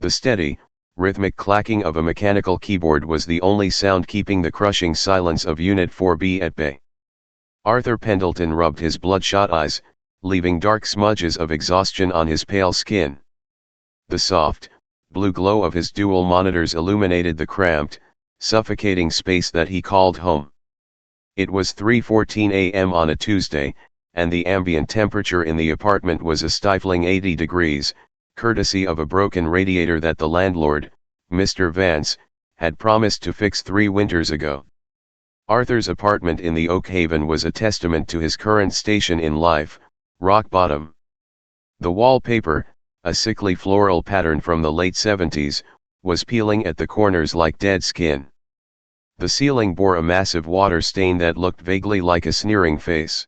The steady, rhythmic clacking of a mechanical keyboard was the only sound keeping the crushing silence of Unit 4B at bay. Arthur Pendelton rubbed his bloodshot eyes, leaving dark smudges of exhaustion on his pale skin. The soft, blue glow of his dual monitors illuminated the cramped, suffocating space that he called home. It was 3:14 a.m. on a Tuesday, and the ambient temperature in the apartment was a stifling 80 degrees, courtesy of a broken radiator that the landlord, Mr. Vance, had promised to fix 3 winters ago. Arthur's apartment in the Oak Haven was a testament to his current station in life, rock bottom. The wallpaper, a sickly floral pattern from the late 70s, was peeling at the corners like dead skin. The ceiling bore a massive water stain that looked vaguely like a sneering face.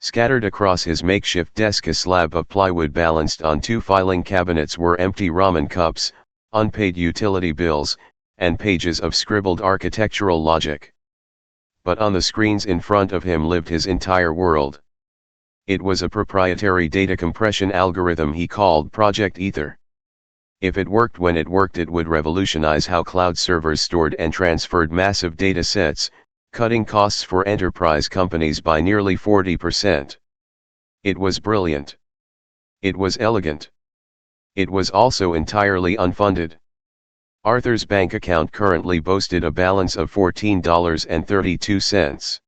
Scattered across his makeshift desk, a slab of plywood balanced on 2 filing cabinets, were empty ramen cups, unpaid utility bills, and pages of scribbled architectural logic. But on the screens in front of him lived his entire world. It was a proprietary data compression algorithm he called Project Ether. If it worked when it worked, it would revolutionize how cloud servers stored and transferred massive data sets, cutting costs for enterprise companies by nearly 40%. It was brilliant. It was elegant. It was also entirely unfunded. Arthur's bank account currently boasted a balance of $14.32.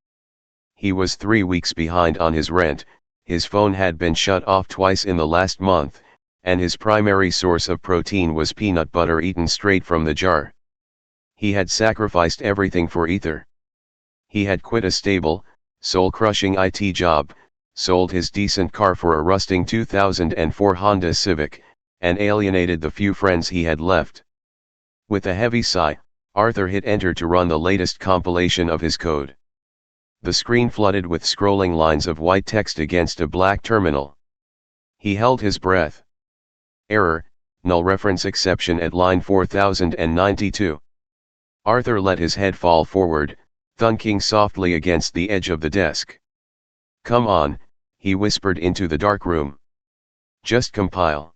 He was 3 weeks behind on his rent, his phone had been shut off twice in the last month, and his primary source of protein was peanut butter eaten straight from the jar. He had sacrificed everything for Ether. He had quit a stable, soul-crushing IT job, sold his decent car for a rusting 2004 Honda Civic, and alienated the few friends he had left. With a heavy sigh, Arthur hit enter to run the latest compilation of his code. The screen flooded with scrolling lines of white text against a black terminal. He held his breath. Error, null reference exception at line 4092. Arthur let his head fall forward, thunking softly against the edge of the desk. "Come on," he whispered into the dark room. "Just compile.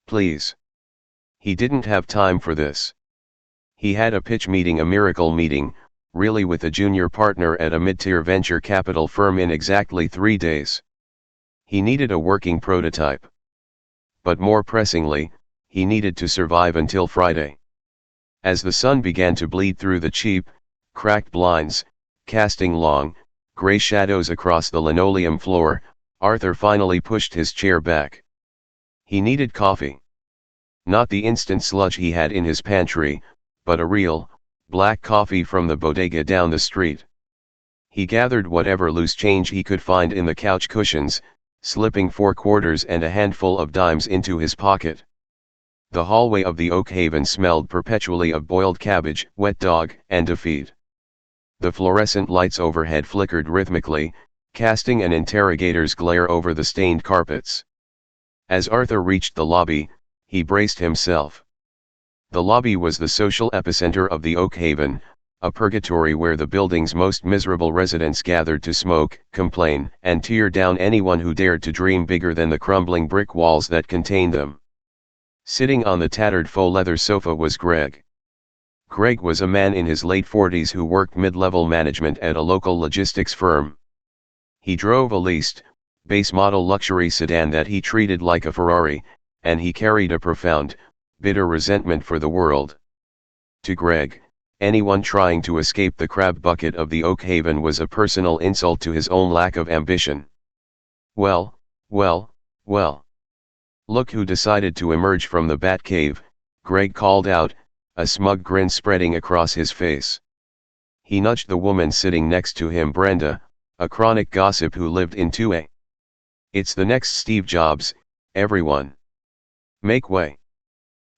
Please." He didn't have time for this. He had a pitch meeting, a miracle meeting, really, with a junior partner at a mid-tier venture capital firm in exactly 3 days. He needed a working prototype. But more pressingly, he needed to survive until Friday. As the sun began to bleed through the cheap, cracked blinds, casting long, gray shadows across the linoleum floor, Arthur finally pushed his chair back. He needed coffee. Not the instant sludge he had in his pantry, but a real, black coffee from the bodega down the street. He gathered whatever loose change he could find in the couch cushions, slipping 4 quarters and a handful of dimes into his pocket. The hallway of the Oak Haven smelled perpetually of boiled cabbage, wet dog, and defeat. The fluorescent lights overhead flickered rhythmically, casting an interrogator's glare over the stained carpets. As Arthur reached the lobby, he braced himself. The lobby was the social epicenter of the Oak Haven, a purgatory where the building's most miserable residents gathered to smoke, complain, and tear down anyone who dared to dream bigger than the crumbling brick walls that contained them. Sitting on the tattered faux leather sofa was Greg. Greg was a man in his late 40s who worked mid-level management at a local logistics firm. He drove a leased, base-model luxury sedan that he treated like a Ferrari, and he carried a profound, bitter resentment for the world. To Greg, anyone trying to escape the crab bucket of the Oak Haven was a personal insult to his own lack of ambition. Well. Look who decided to emerge from the Batcave, Greg called out, a smug grin spreading across his face. He nudged the woman sitting next to him, Brenda, a chronic gossip who lived in 2A. It's the next Steve Jobs, everyone. Make way.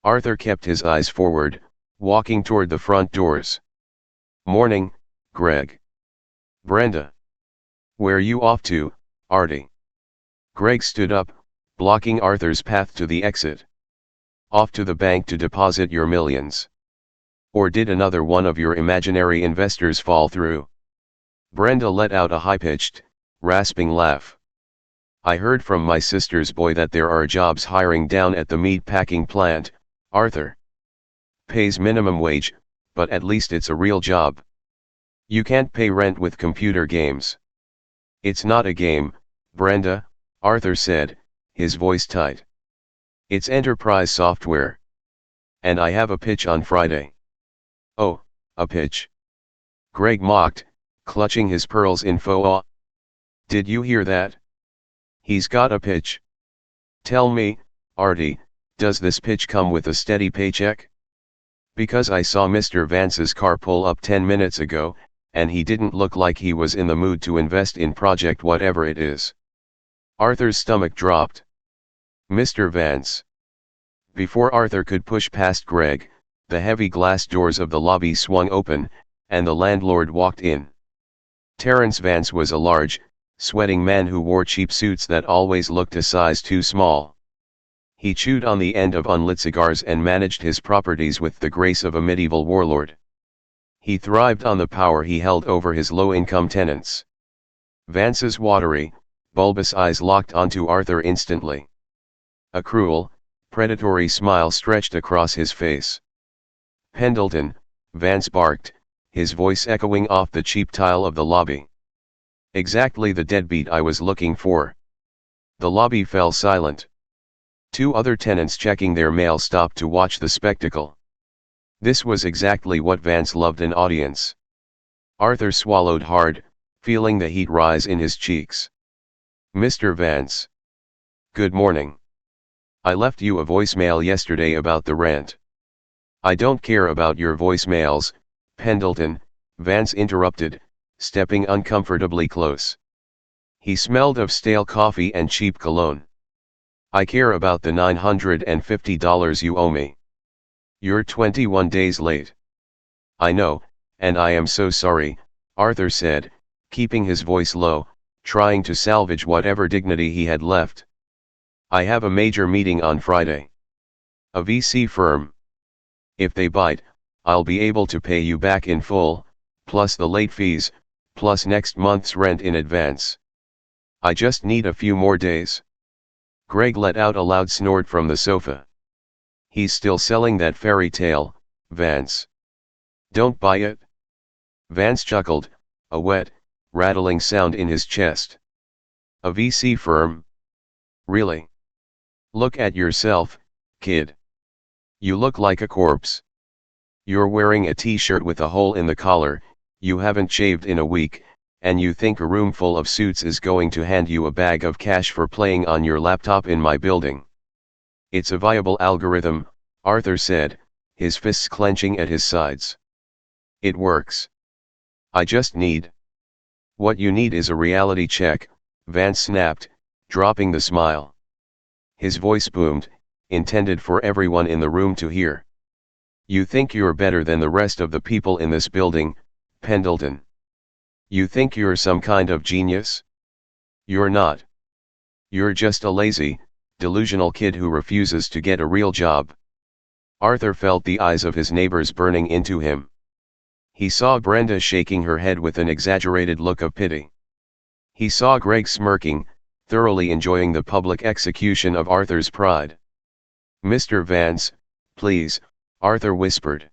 Arthur kept his eyes forward, walking toward the front doors. Morning, Greg. Brenda. Where you off to, Artie? Greg stood up, blocking Arthur's path to the exit. Off to the bank to deposit your millions. Or did another one of your imaginary investors fall through? Brenda let out a high-pitched, rasping laugh. I heard from my sister's boy that there are jobs hiring down at the meat packing plant, Arthur. Pays minimum wage, but at least it's a real job. You can't pay rent with computer games. It's not a game, Brenda, Arthur said, his voice tight. It's enterprise software. And I have a pitch on Friday. Oh, a pitch. Greg mocked, clutching his pearls in faux awe. Did you hear that? He's got a pitch. Tell me, Artie, does this pitch come with a steady paycheck? Because I saw Mr. Vance's car pull up 10 minutes ago, and he didn't look like he was in the mood to invest in project whatever it is. Arthur's stomach dropped. Mr. Vance. Before Arthur could push past Greg, the heavy glass doors of the lobby swung open, and the landlord walked in. Terence Vance was a large, sweating man who wore cheap suits that always looked a size too small. He chewed on the end of unlit cigars and managed his properties with the grace of a medieval warlord. He thrived on the power he held over his low-income tenants. Vance's watery, bulbous eyes locked onto Arthur instantly. A cruel, predatory smile stretched across his face. Pendleton, Vance barked, his voice echoing off the cheap tile of the lobby. Exactly the deadbeat I was looking for. The lobby fell silent. Two other tenants checking their mail stopped to watch the spectacle. This was exactly what Vance loved, an audience. Arthur swallowed hard, feeling the heat rise in his cheeks. Mr. Vance. Good morning. I left you a voicemail yesterday about the rent. I don't care about your voicemails, Pendleton, Vance interrupted, stepping uncomfortably close. He smelled of stale coffee and cheap cologne. I care about the $950 you owe me. You're 21 days late. I know, and I am so sorry, Arthur said, keeping his voice low, trying to salvage whatever dignity he had left. I have a major meeting on Friday. A VC firm. If they bite, I'll be able to pay you back in full, plus the late fees, plus next month's rent in advance. I just need a few more days. Greg let out a loud snort from the sofa. He's still selling that fairy tale, Vance. Don't buy it. Vance chuckled, a wet, rattling sound in his chest. A VC firm? Really? Look at yourself, kid. You look like a corpse. You're wearing a t-shirt with a hole in the collar, you haven't shaved in a week, and you think a room full of suits is going to hand you a bag of cash for playing on your laptop in my building. It's a viable algorithm, Arthur said, his fists clenching at his sides. It works. I just need. What you need is a reality check, Vance snapped, dropping the smile. His voice boomed, intended for everyone in the room to hear. You think you're better than the rest of the people in this building, Pendleton. You think you're some kind of genius? You're not. You're just a lazy, delusional kid who refuses to get a real job. Arthur felt the eyes of his neighbors burning into him. He saw Brenda shaking her head with an exaggerated look of pity. He saw Greg smirking, thoroughly enjoying the public execution of Arthur's pride. Mr. Vance, please, Arthur whispered.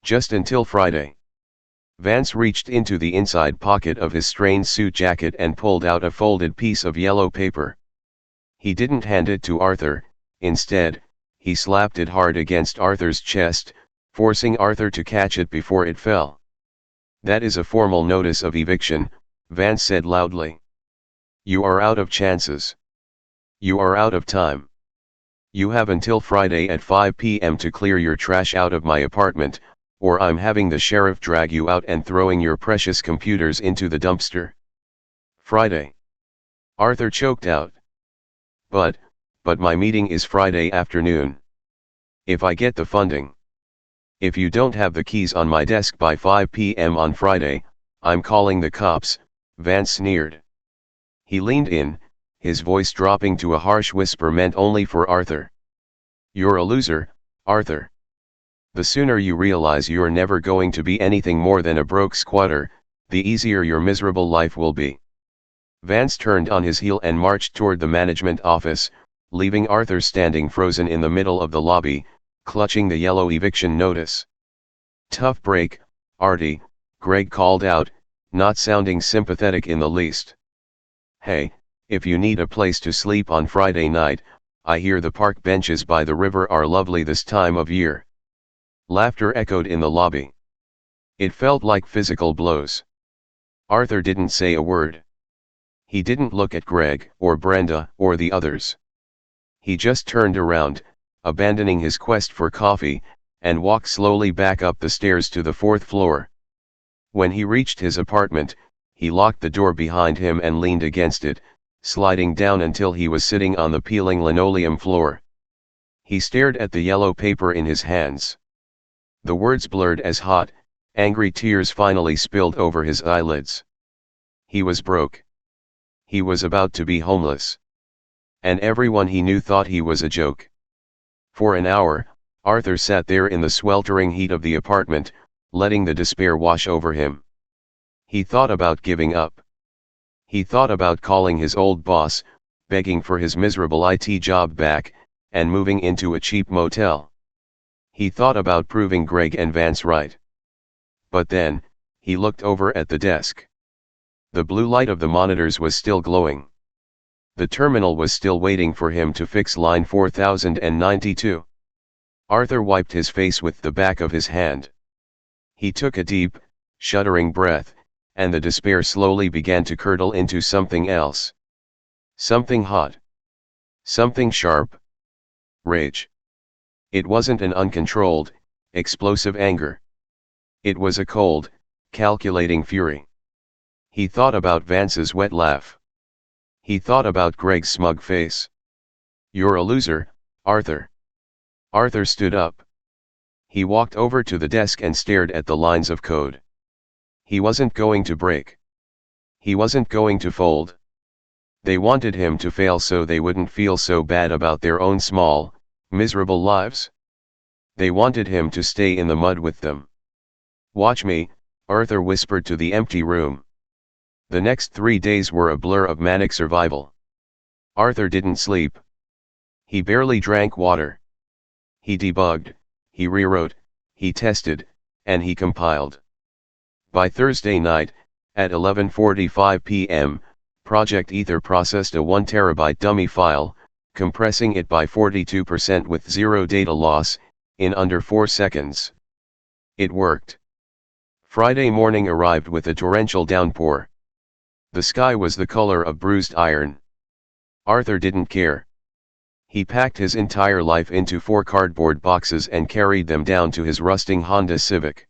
Just until Friday. Vance reached into the inside pocket of his strained suit jacket and pulled out a folded piece of yellow paper. He didn't hand it to Arthur, instead, he slapped it hard against Arthur's chest, forcing Arthur to catch it before it fell. That is a formal notice of eviction, Vance said loudly. You are out of chances. You are out of time. You have until Friday at 5 p.m. to clear your trash out of my apartment, or I'm having the sheriff drag you out and throwing your precious computers into the dumpster. Friday. Arthur choked out. But my meeting is Friday afternoon. If I get the funding. If you don't have the keys on my desk by 5 p.m. on Friday, I'm calling the cops, Vance sneered. He leaned in, his voice dropping to a harsh whisper meant only for Arthur. You're a loser, Arthur. The sooner you realize you're never going to be anything more than a broke squatter, the easier your miserable life will be. Vance turned on his heel and marched toward the management office, leaving Arthur standing frozen in the middle of the lobby, clutching the yellow eviction notice. "Tough break, Artie," Greg called out, not sounding sympathetic in the least. "Hey, if you need a place to sleep on Friday night, I hear the park benches by the river are lovely this time of year." Laughter echoed in the lobby. It felt like physical blows. Arthur didn't say a word. He didn't look at Greg, or Brenda, or the others. He just turned around, abandoning his quest for coffee, and walked slowly back up the stairs to the 4th floor. When he reached his apartment, he locked the door behind him and leaned against it, sliding down until he was sitting on the peeling linoleum floor. He stared at the yellow paper in his hands. The words blurred as hot, angry tears finally spilled over his eyelids. He was broke. He was about to be homeless. And everyone he knew thought he was a joke. For an hour, Arthur sat there in the sweltering heat of the apartment, letting the despair wash over him. He thought about giving up. He thought about calling his old boss, begging for his miserable IT job back, and moving into a cheap motel. He thought about proving Greg and Vance right. But then, he looked over at the desk. The blue light of the monitors was still glowing. The terminal was still waiting for him to fix line 4092. Arthur wiped his face with the back of his hand. He took a deep, shuddering breath, and the despair slowly began to curdle into something else. Something hot. Something sharp. Rage. It wasn't an uncontrolled, explosive anger. It was a cold, calculating fury. He thought about Vance's wet laugh. He thought about Greg's smug face. "You're a loser, Arthur." Arthur stood up. He walked over to the desk and stared at the lines of code. He wasn't going to break. He wasn't going to fold. They wanted him to fail so they wouldn't feel so bad about their own small, miserable lives. They wanted him to stay in the mud with them. "Watch me," Arthur whispered to the empty room. The next 3 days were a blur of manic survival. Arthur didn't sleep. He barely drank water. He debugged, he rewrote, he tested, and he compiled. By Thursday night, at 11:45 p.m., Project Ether processed a 1 terabyte dummy file, compressing it by 42% with zero data loss, in under 4 seconds. It worked. Friday morning arrived with a torrential downpour. The sky was the color of bruised iron. Arthur didn't care. He packed his entire life into 4 cardboard boxes and carried them down to his rusting Honda Civic.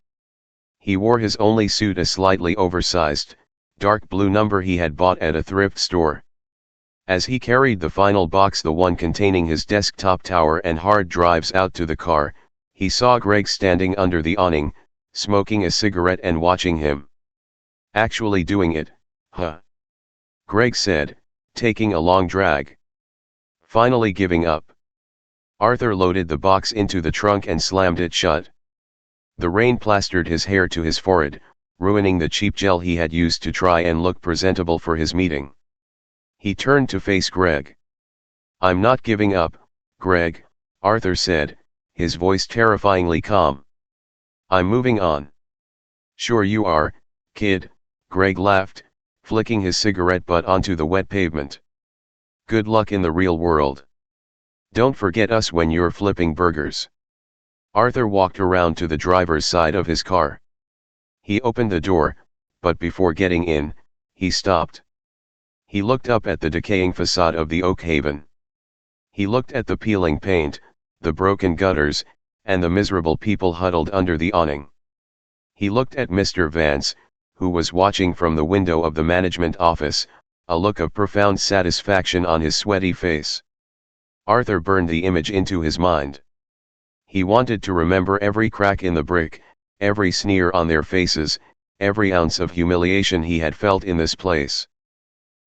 He wore his only suit, a slightly oversized, dark blue number he had bought at a thrift store. As he carried the final box, the one containing his desktop tower and hard drives, out to the car, he saw Greg standing under the awning, smoking a cigarette and watching him. "Actually doing it, huh?" Greg said, taking a long drag. "Finally giving up." Arthur loaded the box into the trunk and slammed it shut. The rain plastered his hair to his forehead, ruining the cheap gel he had used to try and look presentable for his meeting. He turned to face Greg. "I'm not giving up, Greg," Arthur said, his voice terrifyingly calm. "I'm moving on." "Sure you are, kid," Greg laughed, flicking his cigarette butt onto the wet pavement. "Good luck in the real world. Don't forget us when you're flipping burgers." Arthur walked around to the driver's side of his car. He opened the door, but before getting in, he stopped. He looked up at the decaying facade of the Oak Haven. He looked at the peeling paint, the broken gutters, and the miserable people huddled under the awning. He looked at Mr. Vance, who was watching from the window of the management office, a look of profound satisfaction on his sweaty face. Arthur burned the image into his mind. He wanted to remember every crack in the brick, every sneer on their faces, every ounce of humiliation he had felt in this place.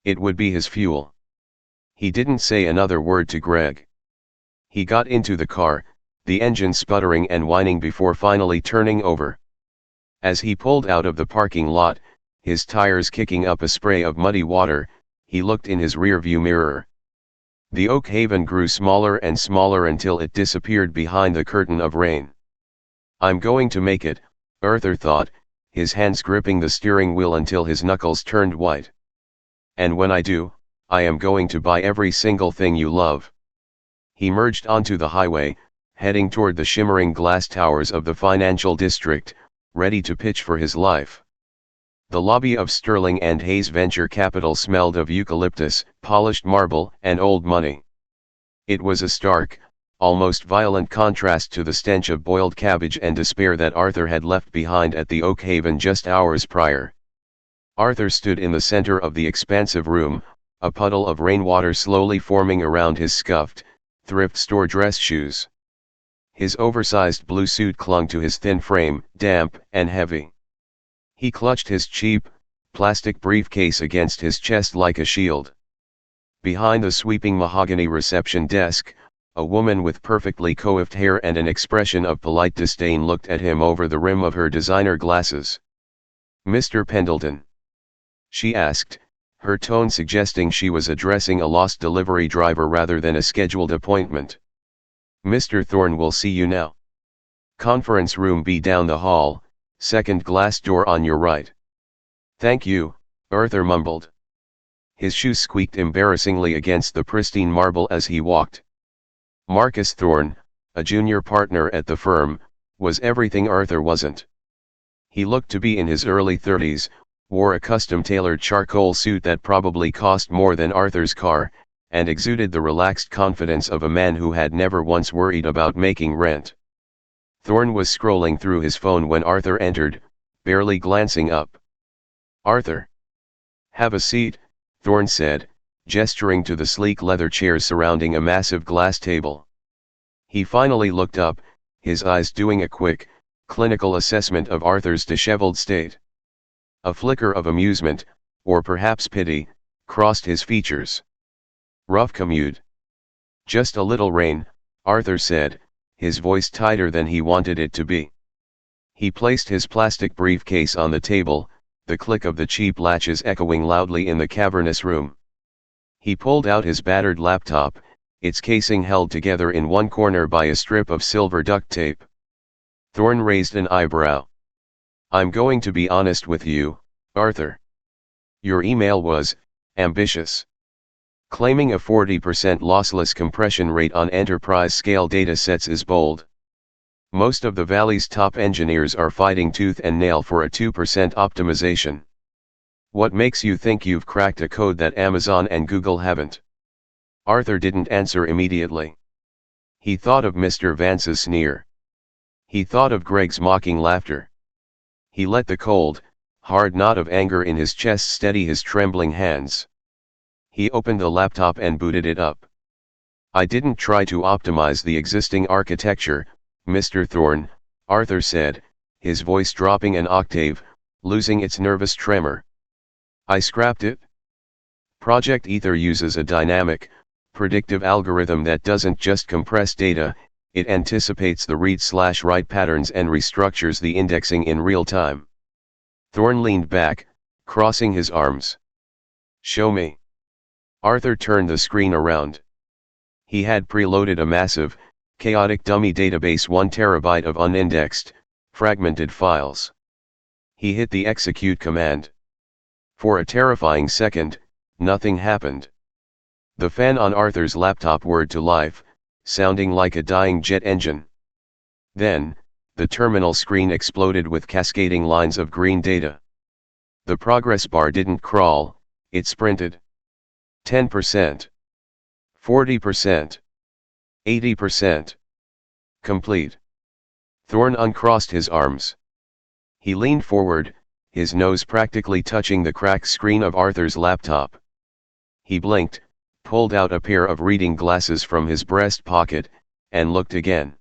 It would be his fuel. He didn't say another word to Greg. He got into the car, the engine sputtering and whining before finally turning over. As he pulled out of the parking lot, his tires kicking up a spray of muddy water, he looked in his rearview mirror. The oak haven grew smaller and smaller until it disappeared behind the curtain of rain. I'm going to make it, Arthur thought, his hands gripping the steering wheel until his knuckles turned white. And when I do, I am going to buy every single thing you love. He merged onto the highway, heading toward the shimmering glass towers of the financial district, ready to pitch for his life. The lobby of Sterling and Hayes Venture Capital smelled of eucalyptus, polished marble, and old money. It was a stark, almost violent contrast to the stench of boiled cabbage and despair that Arthur had left behind at the Oak Haven just hours prior. Arthur stood in the center of the expansive room, a puddle of rainwater slowly forming around his scuffed, thrift store dress shoes. His oversized blue suit clung to his thin frame, damp and heavy. He clutched his cheap, plastic briefcase against his chest like a shield. Behind the sweeping mahogany reception desk, a woman with perfectly coiffed hair and an expression of polite disdain looked at him over the rim of her designer glasses. "Mr. Pendelton?" she asked, her tone suggesting she was addressing a lost delivery driver rather than a scheduled appointment. "Mr. Thorne will see you now. Conference room B down the hall, second glass door on your right." "Thank you," Arthur mumbled. His shoes squeaked embarrassingly against the pristine marble as he walked. Marcus Thorne, a junior partner at the firm, was everything Arthur wasn't. He looked to be in his early 30s, wore a custom-tailored charcoal suit that probably cost more than Arthur's car, and exuded the relaxed confidence of a man who had never once worried about making rent. Thorne was scrolling through his phone when Arthur entered, barely glancing up. "Arthur." "Have a seat," Thorne said, gesturing to the sleek leather chairs surrounding a massive glass table. He finally looked up, his eyes doing a quick, clinical assessment of Arthur's disheveled state. A flicker of amusement, or perhaps pity, crossed his features. "Rough commute?" "Just a little rain," Arthur said, his voice tighter than he wanted it to be. He placed his plastic briefcase on the table, the click of the cheap latches echoing loudly in the cavernous room. He pulled out his battered laptop, its casing held together in one corner by a strip of silver duct tape. Thorne raised an eyebrow. "I'm going to be honest with you, Arthur. Your email was ambitious. Claiming a 40% lossless compression rate on enterprise-scale datasets is bold. Most of the Valley's top engineers are fighting tooth and nail for a 2% optimization. What makes you think you've cracked a code that Amazon and Google haven't?" Arthur didn't answer immediately. He thought of Mr. Vance's sneer. He thought of Greg's mocking laughter. He let the cold, hard knot of anger in his chest steady his trembling hands. He opened the laptop and booted it up. "I didn't try to optimize the existing architecture, Mr. Thorne," Arthur said, his voice dropping an octave, losing its nervous tremor. "I scrapped it. Project Ether uses a dynamic, predictive algorithm that doesn't just compress data, it anticipates the read/write patterns and restructures the indexing in real time." Thorne leaned back, crossing his arms. "Show me." Arthur turned the screen around. He had preloaded a massive, chaotic dummy database, 1 terabyte of unindexed, fragmented files. He hit the execute command. For a terrifying second, nothing happened. The fan on Arthur's laptop whirred to life, sounding like a dying jet engine. Then, the terminal screen exploded with cascading lines of green data. The progress bar didn't crawl, it sprinted. 10%. 40%. 80%. Complete. Thorne uncrossed his arms. He leaned forward, his nose practically touching the cracked screen of Arthur's laptop. He blinked, pulled out a pair of reading glasses from his breast pocket, and looked again.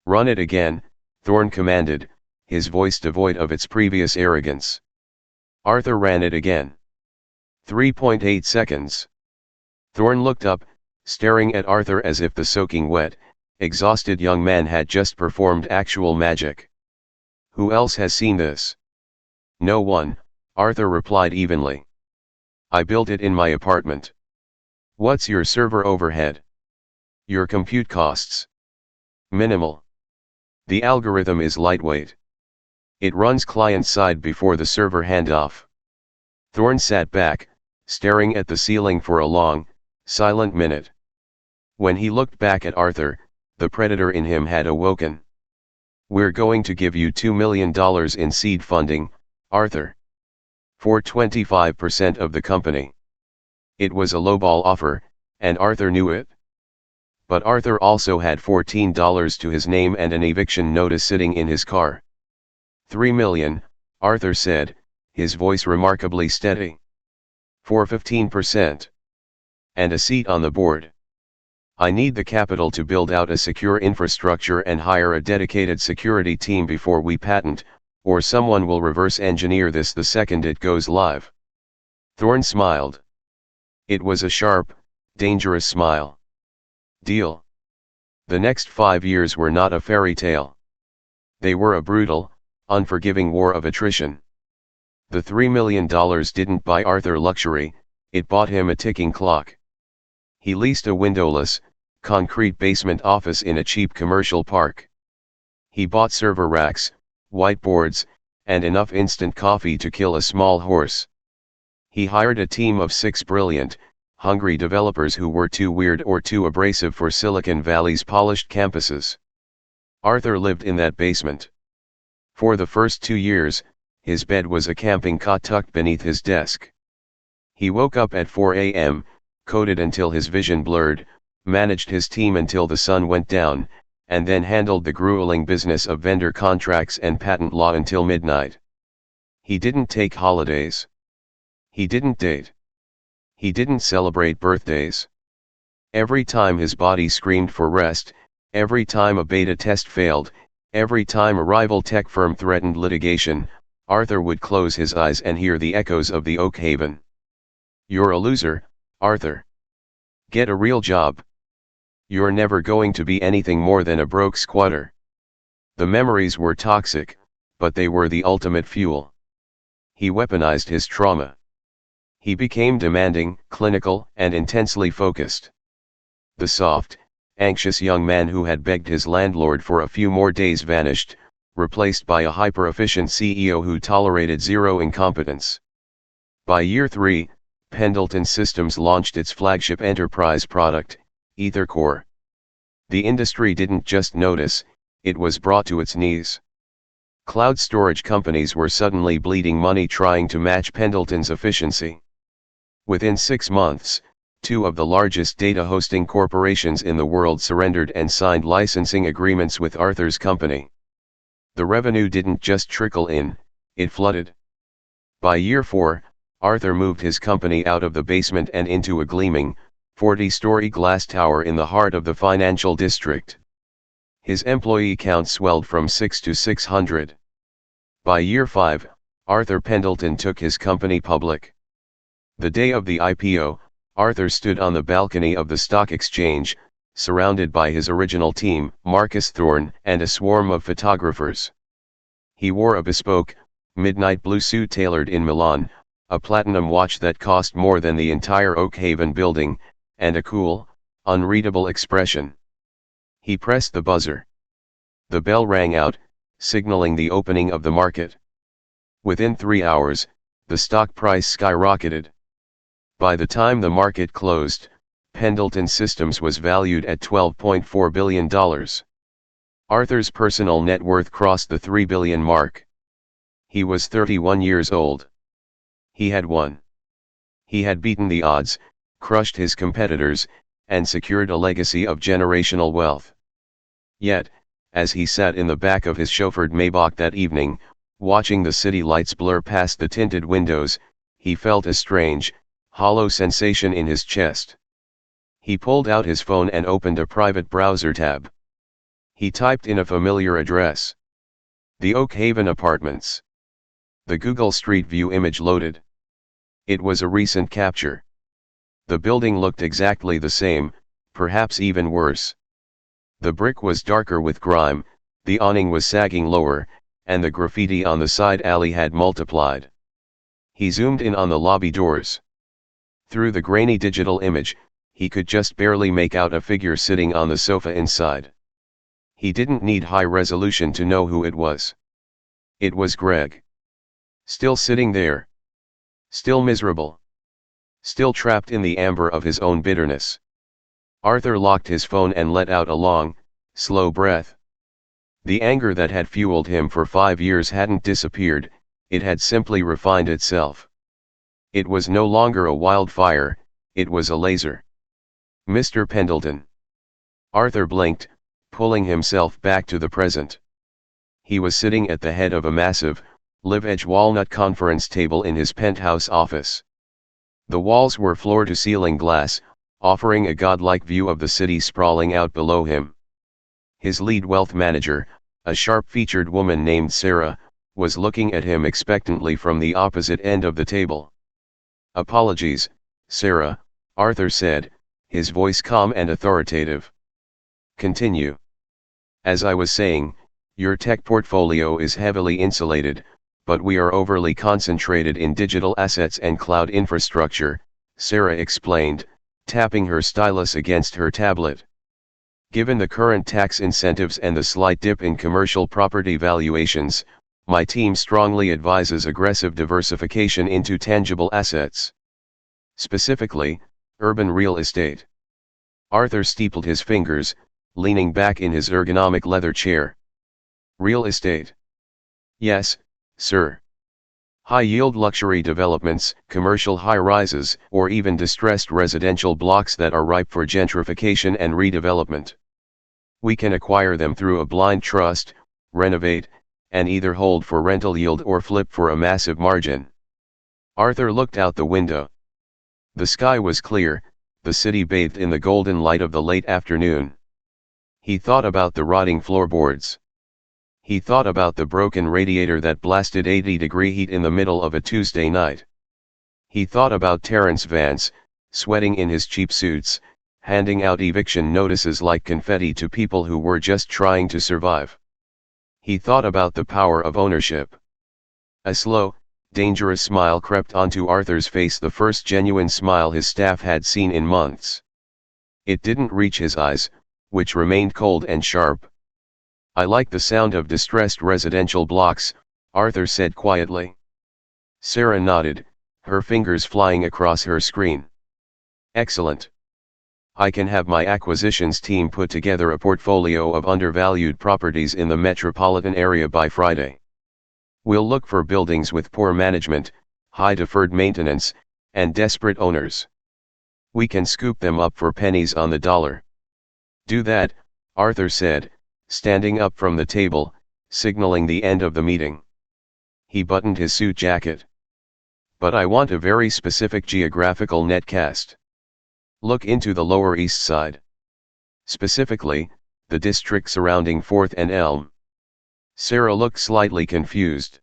"Run it again," Thorne commanded, his voice devoid of its previous arrogance. Arthur ran it again. 3.8 seconds. Thorne looked up, staring at Arthur as if the soaking wet, exhausted young man had just performed actual magic. "Who else has seen this?" "No one," Arthur replied evenly. "I built it in my apartment." What's your server overhead? Your compute costs? Minimal. The algorithm is lightweight. It runs client-side before the server handoff. Thorne sat back, staring at the ceiling for a long, silent minute. When he looked back at Arthur, the predator in him had awoken. We're going to give you $2 million in seed funding, Arthur. For 25% of the company. It was a lowball offer, and Arthur knew it. But Arthur also had $14 to his name and an eviction notice sitting in his car. $3 million, Arthur said, his voice remarkably steady. For 15%. And a seat on the board. I need the capital to build out a secure infrastructure and hire a dedicated security team before we patent, or someone will reverse engineer this the second it goes live. Thorne smiled. It was a sharp, dangerous smile. Deal. The next 5 years were not a fairy tale. They were a brutal, unforgiving war of attrition. The $3 million didn't buy Arthur luxury, it bought him a ticking clock. He leased a windowless, concrete basement office in a cheap commercial park. He bought server racks, whiteboards, and enough instant coffee to kill a small horse. He hired a team of 6 brilliant, hungry developers who were too weird or too abrasive for Silicon Valley's polished campuses. Arthur lived in that basement. For the first 2 years, his bed was a camping cot tucked beneath his desk. He woke up at 4 a.m., coded until his vision blurred, managed his team until the sun went down, and then handled the grueling business of vendor contracts and patent law until midnight. He didn't take holidays. He didn't date. He didn't celebrate birthdays. Every time his body screamed for rest, every time a beta test failed, every time a rival tech firm threatened litigation, Arthur would close his eyes and hear the echoes of the Oak Haven. You're a loser, Arthur. Get a real job. You're never going to be anything more than a broke squatter. The memories were toxic, but they were the ultimate fuel. He weaponized his trauma. He became demanding, clinical, and intensely focused. The soft, anxious young man who had begged his landlord for a few more days vanished, replaced by a hyper-efficient CEO who tolerated zero incompetence. By year 3, Pendelton Systems launched its flagship enterprise product, EtherCore. The industry didn't just notice, it was brought to its knees. Cloud storage companies were suddenly bleeding money trying to match Pendelton's efficiency. Within 6 months, 2 of the largest data hosting corporations in the world surrendered and signed licensing agreements with Arthur's company. The revenue didn't just trickle in, it flooded. By year 4, Arthur moved his company out of the basement and into a gleaming, 40-story glass tower in the heart of the financial district. His employee count swelled from 6 to 600. By year 5, Arthur Pendleton took his company public. The day of the IPO, Arthur stood on the balcony of the stock exchange, surrounded by his original team, Marcus Thorne, and a swarm of photographers. He wore a bespoke, midnight blue suit tailored in Milan, a platinum watch that cost more than the entire Oak Haven building, and a cool, unreadable expression. He pressed the buzzer. The bell rang out, signaling the opening of the market. Within 3 hours, the stock price skyrocketed. By the time the market closed, Pendelton Systems was valued at $12.4 billion. Arthur's personal net worth crossed the $3 billion mark. He was 31 years old. He had won. He had beaten the odds, crushed his competitors, and secured a legacy of generational wealth. Yet, as he sat in the back of his chauffeured Maybach that evening, watching the city lights blur past the tinted windows, he felt a strange, hollow sensation in his chest. He pulled out his phone and opened a private browser tab. He typed in a familiar address. The Oak Haven Apartments. The Google Street View image loaded. It was a recent capture. The building looked exactly the same, perhaps even worse. The brick was darker with grime, the awning was sagging lower, and the graffiti on the side alley had multiplied. He zoomed in on the lobby doors. Through the grainy digital image, he could just barely make out a figure sitting on the sofa inside. He didn't need high resolution to know who it was. It was Greg. Still sitting there. Still miserable. Still trapped in the amber of his own bitterness. Arthur locked his phone and let out a long, slow breath. The anger that had fueled him for 5 years hadn't disappeared, it had simply refined itself. It was no longer a wildfire, it was a laser. Mr. Pendelton. Arthur blinked, pulling himself back to the present. He was sitting at the head of a massive, live-edge walnut conference table in his penthouse office. The walls were floor-to-ceiling glass, offering a godlike view of the city sprawling out below him. His lead wealth manager, a sharp-featured woman named Sarah, was looking at him expectantly from the opposite end of the table. "Apologies, Sarah," Arthur said, his voice calm and authoritative. "Continue. As I was saying, your tech portfolio is heavily insulated, but we are overly concentrated in digital assets and cloud infrastructure," Sarah explained, tapping her stylus against her tablet. "Given the current tax incentives and the slight dip in commercial property valuations, my team strongly advises aggressive diversification into tangible assets. Specifically, urban real estate." Arthur steepled his fingers, leaning back in his ergonomic leather chair. "Real estate? Yes, sir. High-yield luxury developments, commercial high-rises, or even distressed residential blocks that are ripe for gentrification and redevelopment. We can acquire them through a blind trust, renovate, and either hold for rental yield or flip for a massive margin." Arthur looked out the window. The sky was clear, the city bathed in the golden light of the late afternoon. He thought about the rotting floorboards. He thought about the broken radiator that blasted 80-degree heat in the middle of a Tuesday night. He thought about Terrence Vance, sweating in his cheap suits, handing out eviction notices like confetti to people who were just trying to survive. He thought about the power of ownership. A slow, dangerous smile crept onto Arthur's face, the first genuine smile his staff had seen in months. It didn't reach his eyes, which remained cold and sharp. "I like the sound of distressed residential blocks," Arthur said quietly. Sarah nodded, her fingers flying across her screen. "Excellent. I can have my acquisitions team put together a portfolio of undervalued properties in the metropolitan area by Friday. We'll look for buildings with poor management, high deferred maintenance, and desperate owners. We can scoop them up for pennies on the dollar." "Do that," Arthur said, standing up from the table, signaling the end of the meeting. He buttoned his suit jacket. "But I want a very specific geographical netcast. Look into the Lower East Side. Specifically, the district surrounding 4th and Elm." Sarah looked slightly confused.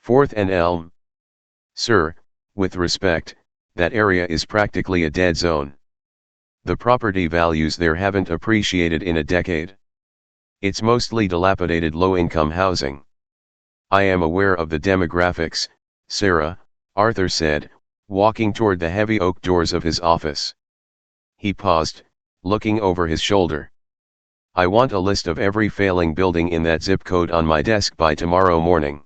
"4th and Elm? Sir, with respect, that area is practically a dead zone. The property values there haven't appreciated in a decade. It's mostly dilapidated low-income housing." "I am aware of the demographics, Sarah," Arthur said, walking toward the heavy oak doors of his office. He paused, looking over his shoulder. "I want a list of every failing building in that zip code on my desk by tomorrow morning."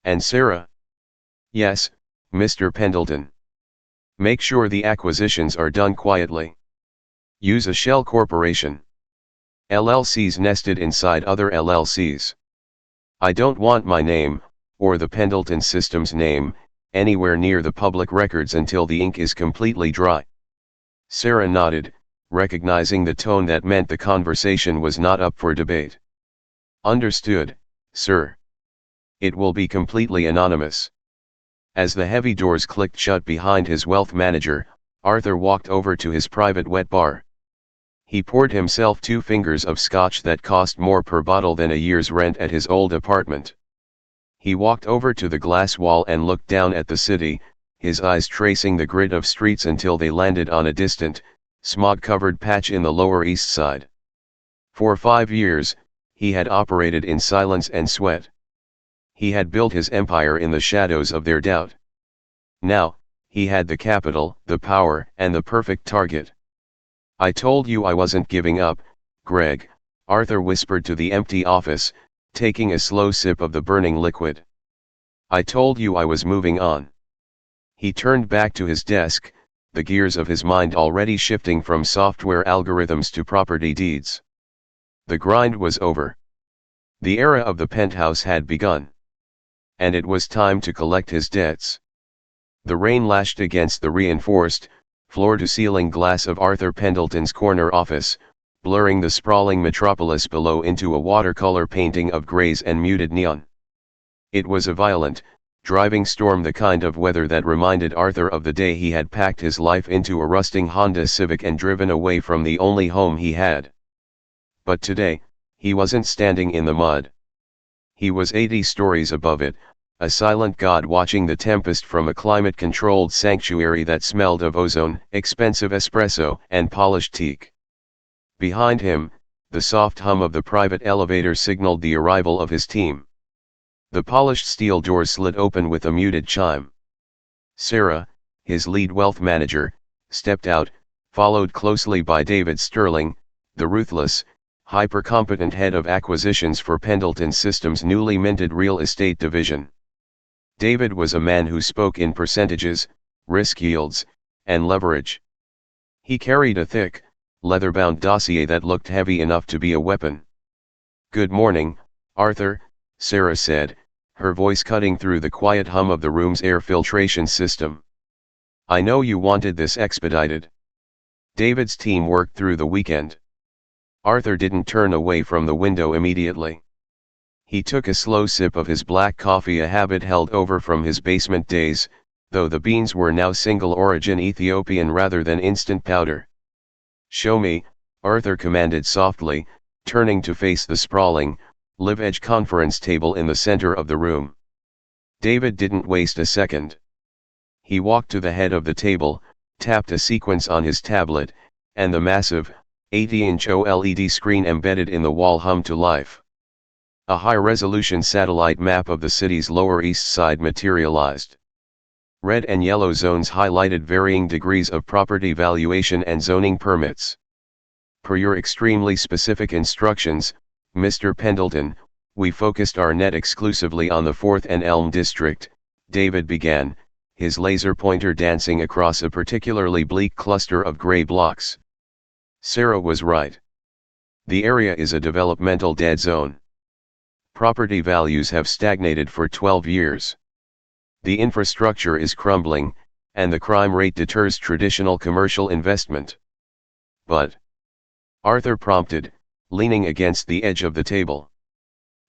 "And Sarah?" "Yes, Mr. Pendelton. Make sure the acquisitions are done quietly. Use a shell corporation. LLCs nested inside other LLCs. I don't want my name, or the Pendelton Systems name, anywhere near the public records until the ink is completely dry." Sarah nodded, recognizing the tone that meant the conversation was not up for debate. "Understood, sir. It will be completely anonymous." As the heavy doors clicked shut behind his wealth manager, Arthur walked over to his private wet bar. He poured himself 2 fingers of scotch that cost more per bottle than a year's rent at his old apartment. He walked over to the glass wall and looked down at the city, his eyes tracing the grid of streets until they landed on a distant, smog-covered patch in the Lower East Side. For 5 years, he had operated in silence and sweat. He had built his empire in the shadows of their doubt. Now, He had the capital, the power, and the perfect target. "I told you I wasn't giving up, Greg," Arthur whispered to the empty office, taking a slow sip of the burning liquid. "I told you I was moving on." He turned back to his desk, the gears of his mind already shifting from software algorithms to property deeds. The grind was over. The era of the penthouse had begun. And it was time to collect his debts. The rain lashed against the reinforced, floor-to-ceiling glass of Arthur Pendelton's corner office, blurring the sprawling metropolis below into a watercolor painting of grays and muted neon. It was a violent, driving storm, the kind of weather that reminded Arthur of the day he had packed his life into a rusting Honda Civic and driven away from the only home he had. But today, he wasn't standing in the mud. He was 80 stories above it, a silent god watching the tempest from a climate-controlled sanctuary that smelled of ozone, expensive espresso, and polished teak. Behind him, the soft hum of the private elevator signaled the arrival of his team. The polished steel doors slid open with a muted chime. Sarah, his lead wealth manager, stepped out, followed closely by David Sterling, the ruthless, hyper-competent head of acquisitions for Pendelton Systems' newly minted real estate division. David was a man who spoke in percentages, risk yields, and leverage. He carried a thick, leather-bound dossier that looked heavy enough to be a weapon. "Good morning, Arthur," Sarah said, her voice cutting through the quiet hum of the room's air filtration system. "I know you wanted this expedited. David's team worked through the weekend." Arthur didn't turn away from the window immediately. He took a slow sip of his black coffee, a habit held over from his basement days, though the beans were now single-origin Ethiopian rather than instant powder. "Show me," Arthur commanded softly, turning to face the sprawling, live-edge conference table in the center of the room. David didn't waste a second. He walked to the head of the table, tapped a sequence on his tablet, and the massive, 80-inch OLED screen embedded in the wall hummed to life. A high-resolution satellite map of the city's Lower East Side materialized. Red and yellow zones highlighted varying degrees of property valuation and zoning permits. "Per your extremely specific instructions, Mr. Pendelton, we focused our net exclusively on the 4th and Elm District," David began, his laser pointer dancing across a particularly bleak cluster of gray blocks. Sarah was right. The area is a developmental dead zone. Property values have stagnated for 12 years. The infrastructure is crumbling, and the crime rate deters traditional commercial investment. "But," Arthur prompted, leaning against the edge of the table.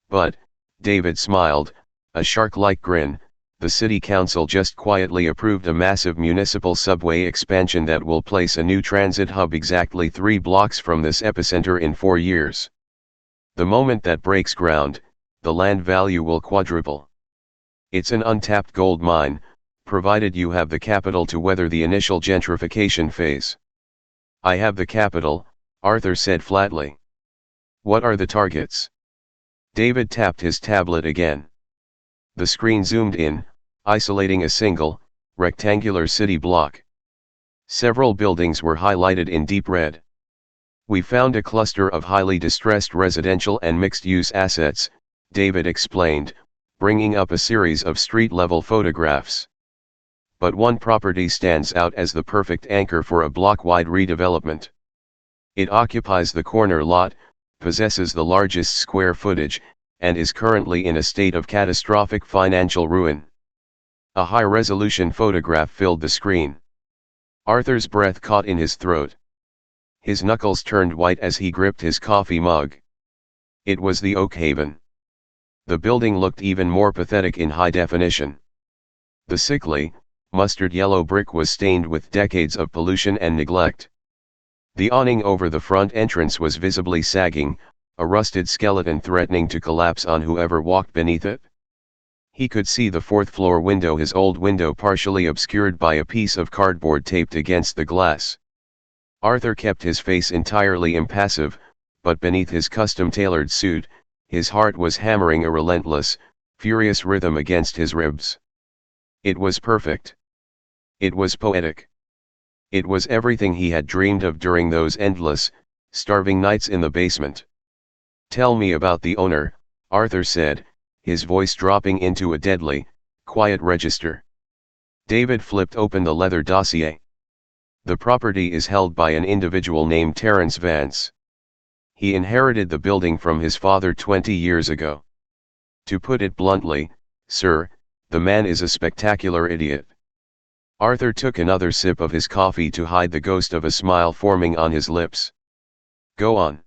"But," David smiled, a shark-like grin, "the city council just quietly approved a massive municipal subway expansion that will place a new transit hub exactly 3 blocks from this epicenter in 4 years. The moment that breaks ground, the land value will quadruple. It's an untapped gold mine, provided you have the capital to weather the initial gentrification phase." "I have the capital," Arthur said flatly. "What are the targets?" David tapped his tablet again. The screen zoomed in, isolating a single, rectangular city block. Several buildings were highlighted in deep red. "We found a cluster of highly distressed residential and mixed-use assets," David explained, bringing up a series of street-level photographs. "But one property stands out as the perfect anchor for a block-wide redevelopment. It occupies the corner lot, possesses the largest square footage, and is currently in a state of catastrophic financial ruin." A high-resolution photograph filled the screen. Arthur's breath caught in his throat. His knuckles turned white as he gripped his coffee mug. It was the Oak Haven. The building looked even more pathetic in high definition. The sickly, mustard yellow brick was stained with decades of pollution and neglect. The awning over the front entrance was visibly sagging, a rusted skeleton threatening to collapse on whoever walked beneath it. He could see the 4th-floor window, his old window partially obscured by a piece of cardboard taped against the glass. Arthur kept his face entirely impassive, but beneath his custom-tailored suit, his heart was hammering a relentless, furious rhythm against his ribs. It was perfect. It was poetic. It was everything he had dreamed of during those endless, starving nights in the basement. "Tell me about the owner," Arthur said, his voice dropping into a deadly, quiet register. David flipped open the leather dossier. "The property is held by an individual named Terence Vance. He inherited the building from his father 20 years ago. To put it bluntly, sir, the man is a spectacular idiot." Arthur took another sip of his coffee to hide the ghost of a smile forming on his lips. "Go on."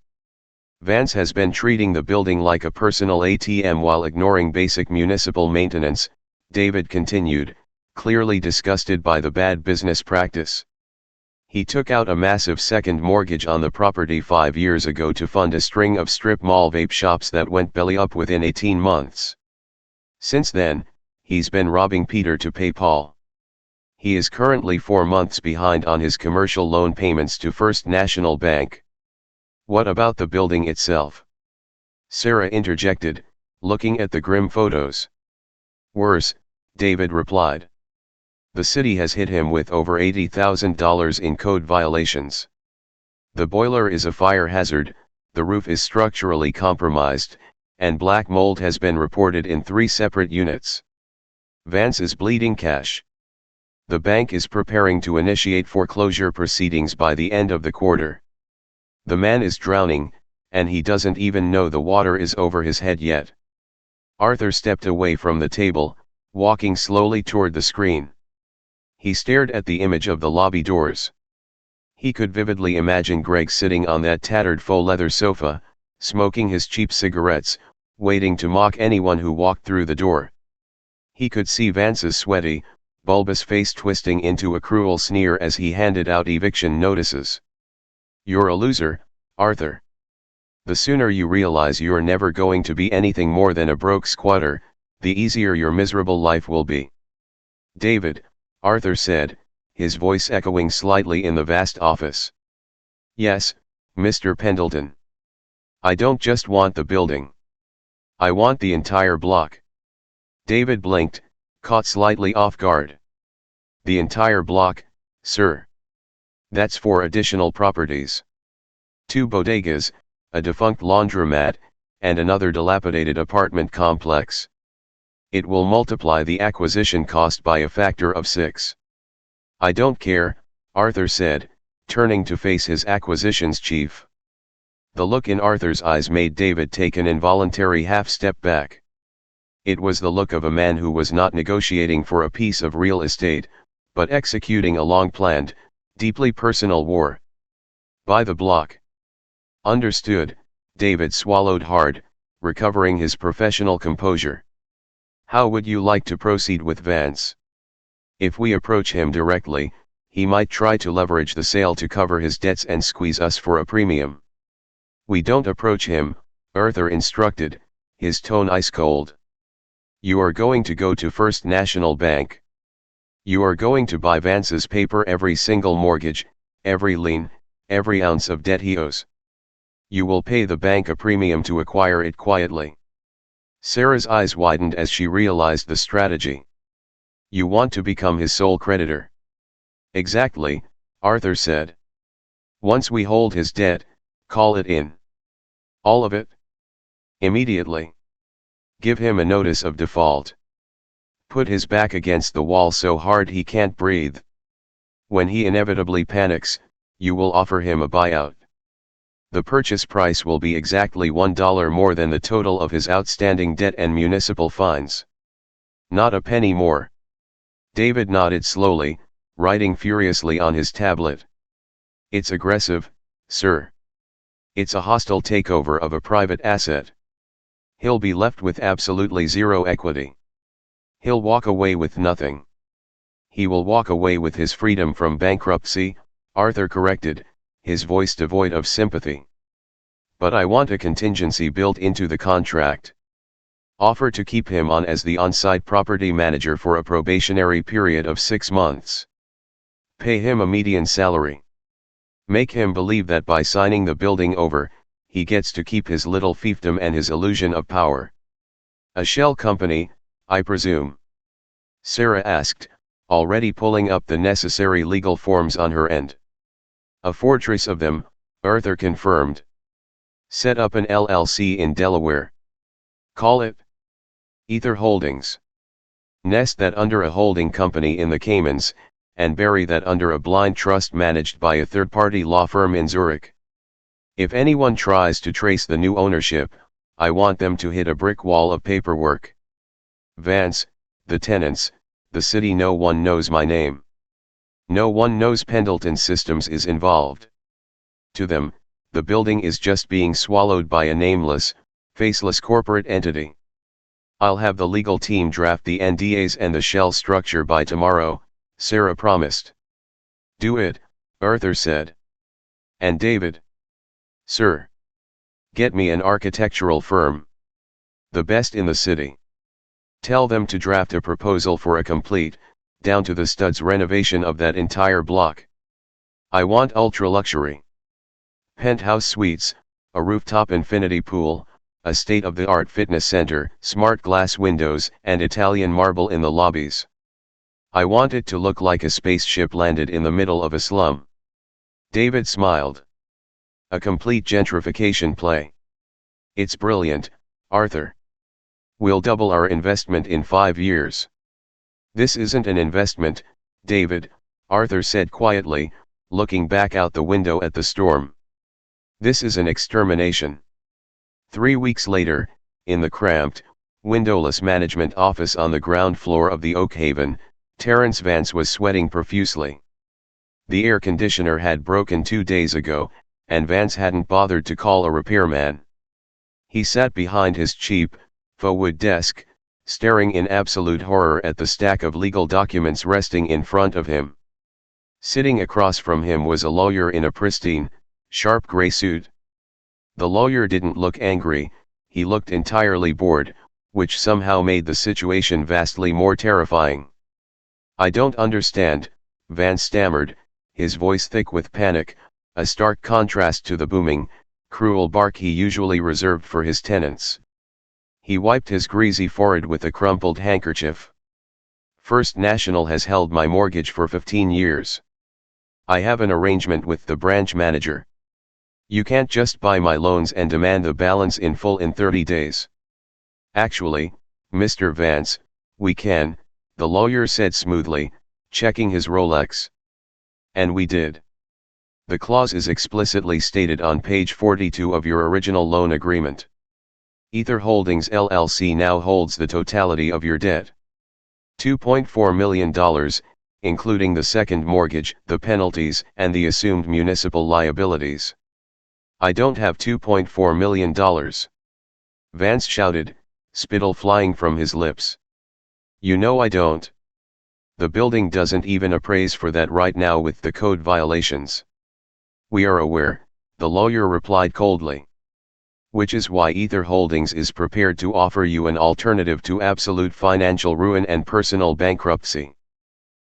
"Vance has been treating the building like a personal ATM while ignoring basic municipal maintenance," David continued, clearly disgusted by the bad business practice. "He took out a massive second mortgage on the property 5 years ago to fund a string of strip mall vape shops that went belly up within 18 months. Since then, he's been robbing Peter to pay Paul. He is currently 4 months behind on his commercial loan payments to First National Bank." "What about the building itself?" Sarah interjected, looking at the grim photos. "Worse," David replied. "The city has hit him with over $80,000 in code violations. The boiler is a fire hazard, the roof is structurally compromised, and black mold has been reported in 3 separate units. Vance is bleeding cash. The bank is preparing to initiate foreclosure proceedings by the end of the quarter. The man is drowning, and he doesn't even know the water is over his head yet." Arthur stepped away from the table, walking slowly toward the screen. He stared at the image of the lobby doors. He could vividly imagine Greg sitting on that tattered faux leather sofa, smoking his cheap cigarettes, waiting to mock anyone who walked through the door. He could see Vance's sweaty, bulbous face twisting into a cruel sneer as he handed out eviction notices. "You're a loser, Arthur. The sooner you realize you're never going to be anything more than a broke squatter, the easier your miserable life will be." "David," Arthur said, his voice echoing slightly in the vast office. "Yes, Mr. Pendelton. I don't just want the building. I want the entire block." David blinked, caught slightly off guard. "The entire block, sir? That's 4 additional properties. 2 bodegas, a defunct laundromat, and another dilapidated apartment complex. It will multiply the acquisition cost by a factor of 6. "I don't care," Arthur said, turning to face his acquisitions chief. The look in Arthur's eyes made David take an involuntary half-step back. It was the look of a man who was not negotiating for a piece of real estate, but executing a long-planned, deeply personal war. "By the block." "Understood," David swallowed hard, recovering his professional composure. "How would you like to proceed with Vance? If we approach him directly, he might try to leverage the sale to cover his debts and squeeze us for a premium." "We don't approach him," Arthur instructed, his tone ice-cold. "You are going to go to First National Bank. You are going to buy Vance's paper, every single mortgage, every lien, every ounce of debt he owes. You will pay the bank a premium to acquire it quietly." Sarah's eyes widened as she realized the strategy. "You want to become his sole creditor?" "Exactly," Arthur said. "Once we hold his debt, call it in." "All of it?" "Immediately. Give him a notice of default. Put his back against the wall so hard he can't breathe. When he inevitably panics, you will offer him a buyout. The purchase price will be exactly $1 more than the total of his outstanding debt and municipal fines. Not a penny more." David nodded slowly, writing furiously on his tablet. "It's aggressive, sir. It's a hostile takeover of a private asset. He'll be left with absolutely zero equity. He'll walk away with nothing." "He will walk away with his freedom from bankruptcy," Arthur corrected, his voice devoid of sympathy. "But I want a contingency built into the contract. Offer to keep him on as the on-site property manager for a probationary period of 6 months. Pay him a median salary. Make him believe that by signing the building over, he gets to keep his little fiefdom and his illusion of power." "A shell company, I presume?" Sarah asked, already pulling up the necessary legal forms on her end. A fortress of them, Arthur confirmed. Set up an LLC in Delaware. Call it Ether Holdings. Nest that under a holding company in the Caymans, and bury that under a blind trust managed by a third-party law firm in Zurich. If anyone tries to trace the new ownership, I want them to hit a brick wall of paperwork. Vance, the tenants, the city, no one knows my name. No one knows Pendelton Systems is involved. To them, the building is just being swallowed by a nameless, faceless corporate entity. I'll have the legal team draft the NDAs and the shell structure by tomorrow, Sarah promised. Do it, Arthur said. And David? Sir. Get me an architectural firm. The best in the city. Tell them to draft a proposal for a complete, down to the studs renovation of that entire block. I want ultra-luxury. Penthouse suites, a rooftop infinity pool, a state-of-the-art fitness center, smart glass windows, and Italian marble in the lobbies. I want it to look like a spaceship landed in the middle of a slum. David smiled. A complete gentrification play. It's brilliant, Arthur. We'll double our investment in 5 years. This isn't an investment, David, Arthur said quietly, looking back out the window at the storm. This is an extermination. 3 weeks later, in the cramped, windowless management office on the ground floor of the Oakhaven, Terence Vance was sweating profusely. The air conditioner had broken 2 days ago, and Vance hadn't bothered to call a repairman. He sat behind his cheap, faux wood desk, staring in absolute horror at the stack of legal documents resting in front of him. Sitting across from him was a lawyer in a pristine, sharp gray suit. The lawyer didn't look angry, he looked entirely bored, which somehow made the situation vastly more terrifying. I don't understand, Vance stammered, his voice thick with panic, a stark contrast to the booming, cruel bark he usually reserved for his tenants. He wiped his greasy forehead with a crumpled handkerchief. First National has held my mortgage for 15 years. I have an arrangement with the branch manager. You can't just buy my loans and demand the balance in full in 30 days. Actually, Mr. Vance, we can, the lawyer said smoothly, checking his Rolex. And we did. The clause is explicitly stated on page 42 of your original loan agreement. Ether Holdings LLC now holds the totality of your debt. $2.4 million, including the second mortgage, the penalties, and the assumed municipal liabilities. I don't have $2.4 million. Vance shouted, spittle flying from his lips. You know I don't. The building doesn't even appraise for that right now with the code violations. We are aware, the lawyer replied coldly. Which is why Ether Holdings is prepared to offer you an alternative to absolute financial ruin and personal bankruptcy.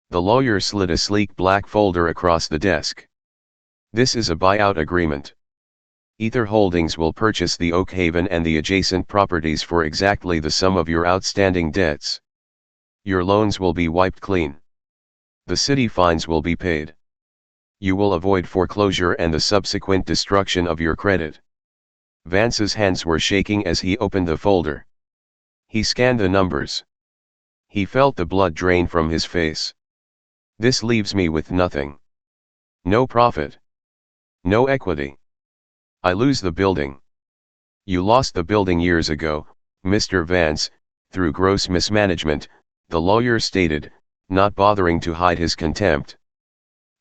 The lawyer slid a sleek black folder across the desk. This is a buyout agreement. Ether Holdings will purchase the Oakhaven and the adjacent properties for exactly the sum of your outstanding debts. Your loans will be wiped clean. The city fines will be paid. You will avoid foreclosure and the subsequent destruction of your credit. Vance's hands were shaking as he opened the folder. He scanned the numbers. He felt the blood drain from his face. This leaves me with nothing. No profit. No equity. I lose the building. You lost the building years ago, Mr. Vance, through gross mismanagement, the lawyer stated, not bothering to hide his contempt.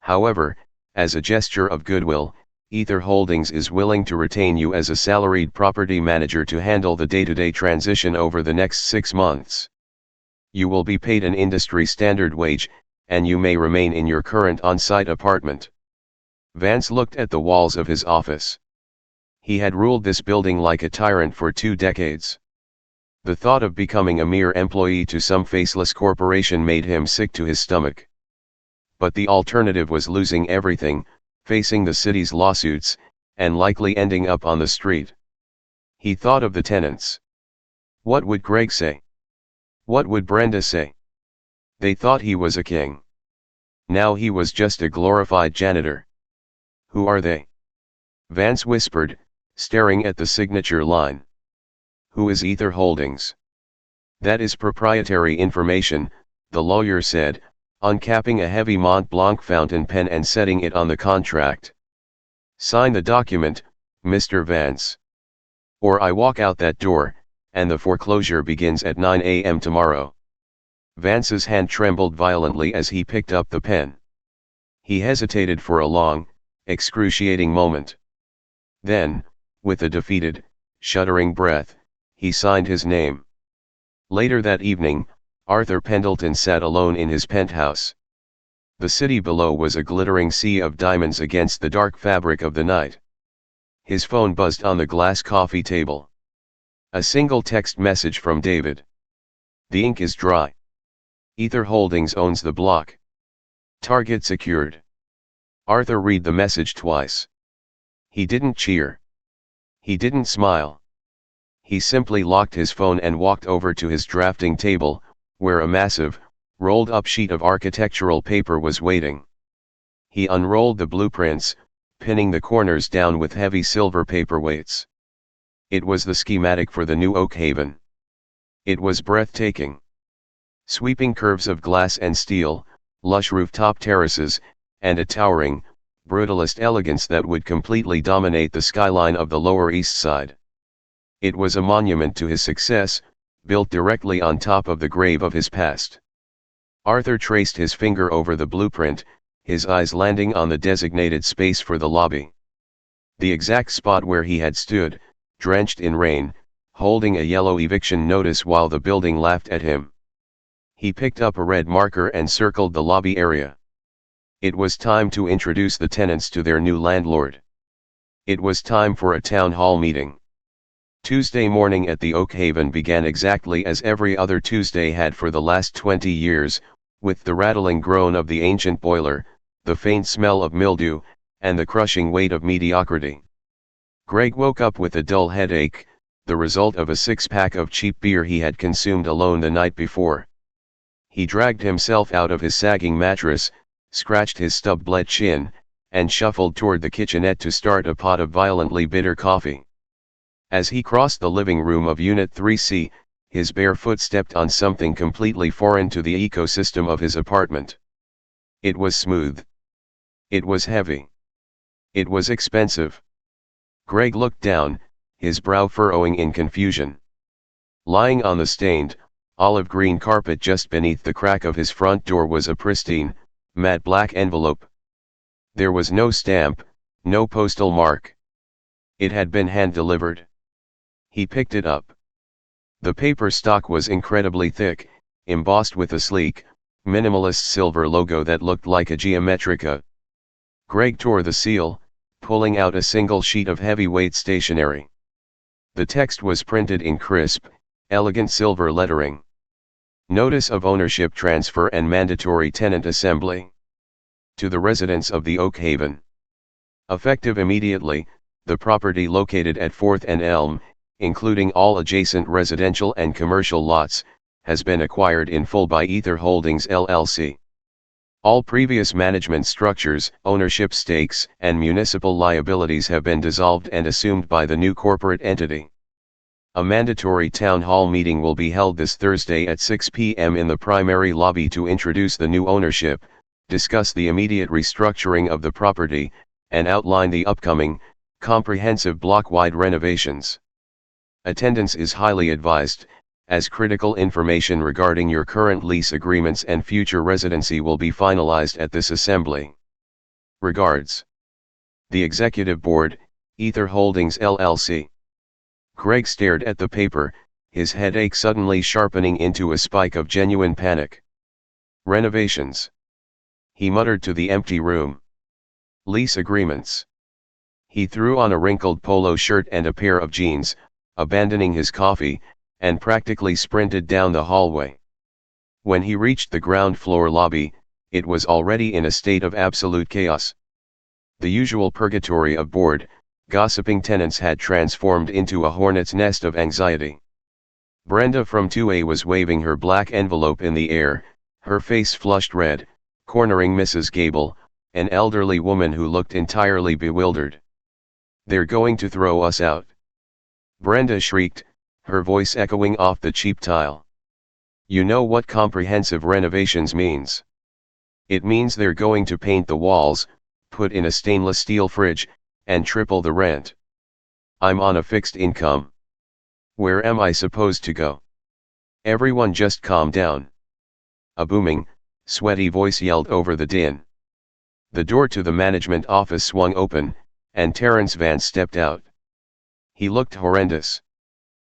However, as a gesture of goodwill, Ether Holdings is willing to retain you as a salaried property manager to handle the day-to-day transition over the next 6 months. You will be paid an industry standard wage, and you may remain in your current on-site apartment. Vance looked at the walls of his office. He had ruled this building like a tyrant for 2 decades. The thought of becoming a mere employee to some faceless corporation made him sick to his stomach. But the alternative was losing everything, facing the city's lawsuits, and likely ending up on the street. He thought of the tenants. What would Greg say? What would Brenda say? They thought he was a king. Now he was just a glorified janitor. Who are they? Vance whispered, staring at the signature line. Who is Ether Holdings? That is proprietary information, the lawyer said, uncapping a heavy Mont Blanc fountain pen and setting it on the contract. Sign the document, Mr. Vance. Or I walk out that door, and the foreclosure begins at 9 a.m. tomorrow. Vance's hand trembled violently as he picked up the pen. He hesitated for a long, excruciating moment. Then, with a defeated, shuddering breath, he signed his name. Later that evening, Arthur Pendelton sat alone in his penthouse. The city below was a glittering sea of diamonds against the dark fabric of the night. His phone buzzed on the glass coffee table. A single text message from David. The ink is dry. Ether Holdings owns the block. Target secured. Arthur read the message twice. He didn't cheer. He didn't smile. He simply locked his phone and walked over to his drafting table, where a massive, rolled-up sheet of architectural paper was waiting. He unrolled the blueprints, pinning the corners down with heavy silver paperweights. It was the schematic for the new Oak Haven. It was breathtaking. Sweeping curves of glass and steel, lush rooftop terraces, and a towering, brutalist elegance that would completely dominate the skyline of the Lower East Side. It was a monument to his success, built directly on top of the grave of his past. Arthur traced his finger over the blueprint, his eyes landing on the designated space for the lobby. The exact spot where he had stood, drenched in rain, holding a yellow eviction notice while the building laughed at him. He picked up a red marker and circled the lobby area. It was time to introduce the tenants to their new landlord. It was time for a town hall meeting. Tuesday morning at the Oak Haven began exactly as every other Tuesday had for the last 20 years, with the rattling groan of the ancient boiler, the faint smell of mildew, and the crushing weight of mediocrity. Greg woke up with a dull headache, the result of a six-pack of cheap beer he had consumed alone the night before. He dragged himself out of his sagging mattress, scratched his stub-bled chin, and shuffled toward the kitchenette to start a pot of violently bitter coffee. As he crossed the living room of Unit 3C, his bare foot stepped on something completely foreign to the ecosystem of his apartment. It was smooth. It was heavy. It was expensive. Greg looked down, his brow furrowing in confusion. Lying on the stained, olive-green carpet just beneath the crack of his front door was a pristine, matte black envelope. There was no stamp, no postal mark. It had been hand-delivered. He picked it up. The paper stock was incredibly thick, embossed with a sleek, minimalist silver logo that looked like a geometrica. Greg tore the seal, pulling out a single sheet of heavyweight stationery. The text was printed in crisp, elegant silver lettering. Notice of ownership transfer and mandatory tenant assembly. To the residents of the Oak Haven. Effective immediately, the property located at 4th and Elm, including all adjacent residential and commercial lots, has been acquired in full by Ether Holdings LLC. All previous management structures, ownership stakes, and municipal liabilities have been dissolved and assumed by the new corporate entity. A mandatory town hall meeting will be held this Thursday at 6 p.m. in the primary lobby to introduce the new ownership, discuss the immediate restructuring of the property, and outline the upcoming, comprehensive block-wide renovations. Attendance is highly advised, as critical information regarding your current lease agreements and future residency will be finalized at this assembly. Regards. The Executive Board, Ether Holdings LLC. Greg stared at the paper, his headache suddenly sharpening into a spike of genuine panic. Renovations. He muttered to the empty room. Lease agreements. He threw on a wrinkled polo shirt and a pair of jeans, abandoning his coffee, and practically sprinted down the hallway. When he reached the ground floor lobby, it was already in a state of absolute chaos. The usual purgatory of bored, gossiping tenants had transformed into a hornet's nest of anxiety. Brenda from 2A was waving her black envelope in the air, Her face flushed red, cornering Mrs. Gable, an elderly woman who looked entirely bewildered. "They're going to throw us out," Brenda shrieked, her voice echoing off the cheap tile. "You know what comprehensive renovations means. It means they're going to paint the walls, put in a stainless steel fridge, and triple the rent. I'm on a fixed income. Where am I supposed to go?" "Everyone just calm down," a booming, sweaty voice yelled over the din. The door to the management office swung open, and Terence Vance stepped out. He looked horrendous.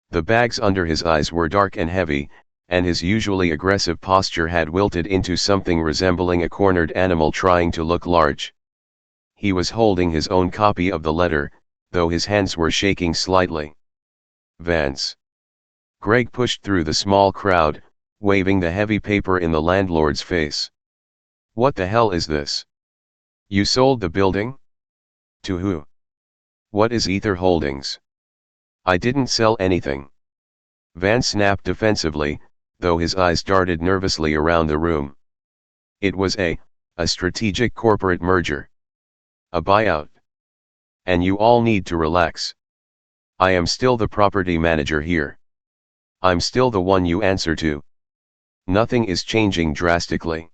The bags under his eyes were dark and heavy, and his usually aggressive posture had wilted into something resembling a cornered animal trying to look large. He was holding his own copy of the letter, though his hands were shaking slightly. "Vance." Greg pushed through the small crowd, waving the heavy paper in the landlord's face. "What the hell is this? You sold the building? To who? What is Ether Holdings?" "I didn't sell anything," Vance snapped defensively, though his eyes darted nervously around the room. "It was a strategic corporate merger. A buyout. And you all need to relax. I am still the property manager here. I'm still the one you answer to. Nothing is changing drastically.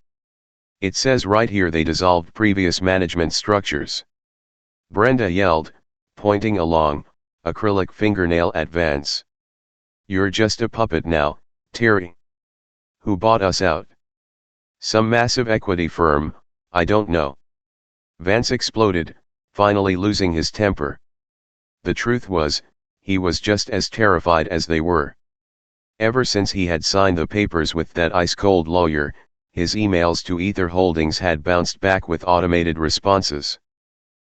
It says right here they dissolved previous management structures." Brenda yelled, pointing a long, acrylic fingernail at Vance. "You're just a puppet now, Terry. Who bought us out? Some massive equity firm, I don't know." Vance exploded, finally losing his temper. The truth was, he was just as terrified as they were. Ever since he had signed the papers with that ice-cold lawyer, his emails to Ether Holdings had bounced back with automated responses.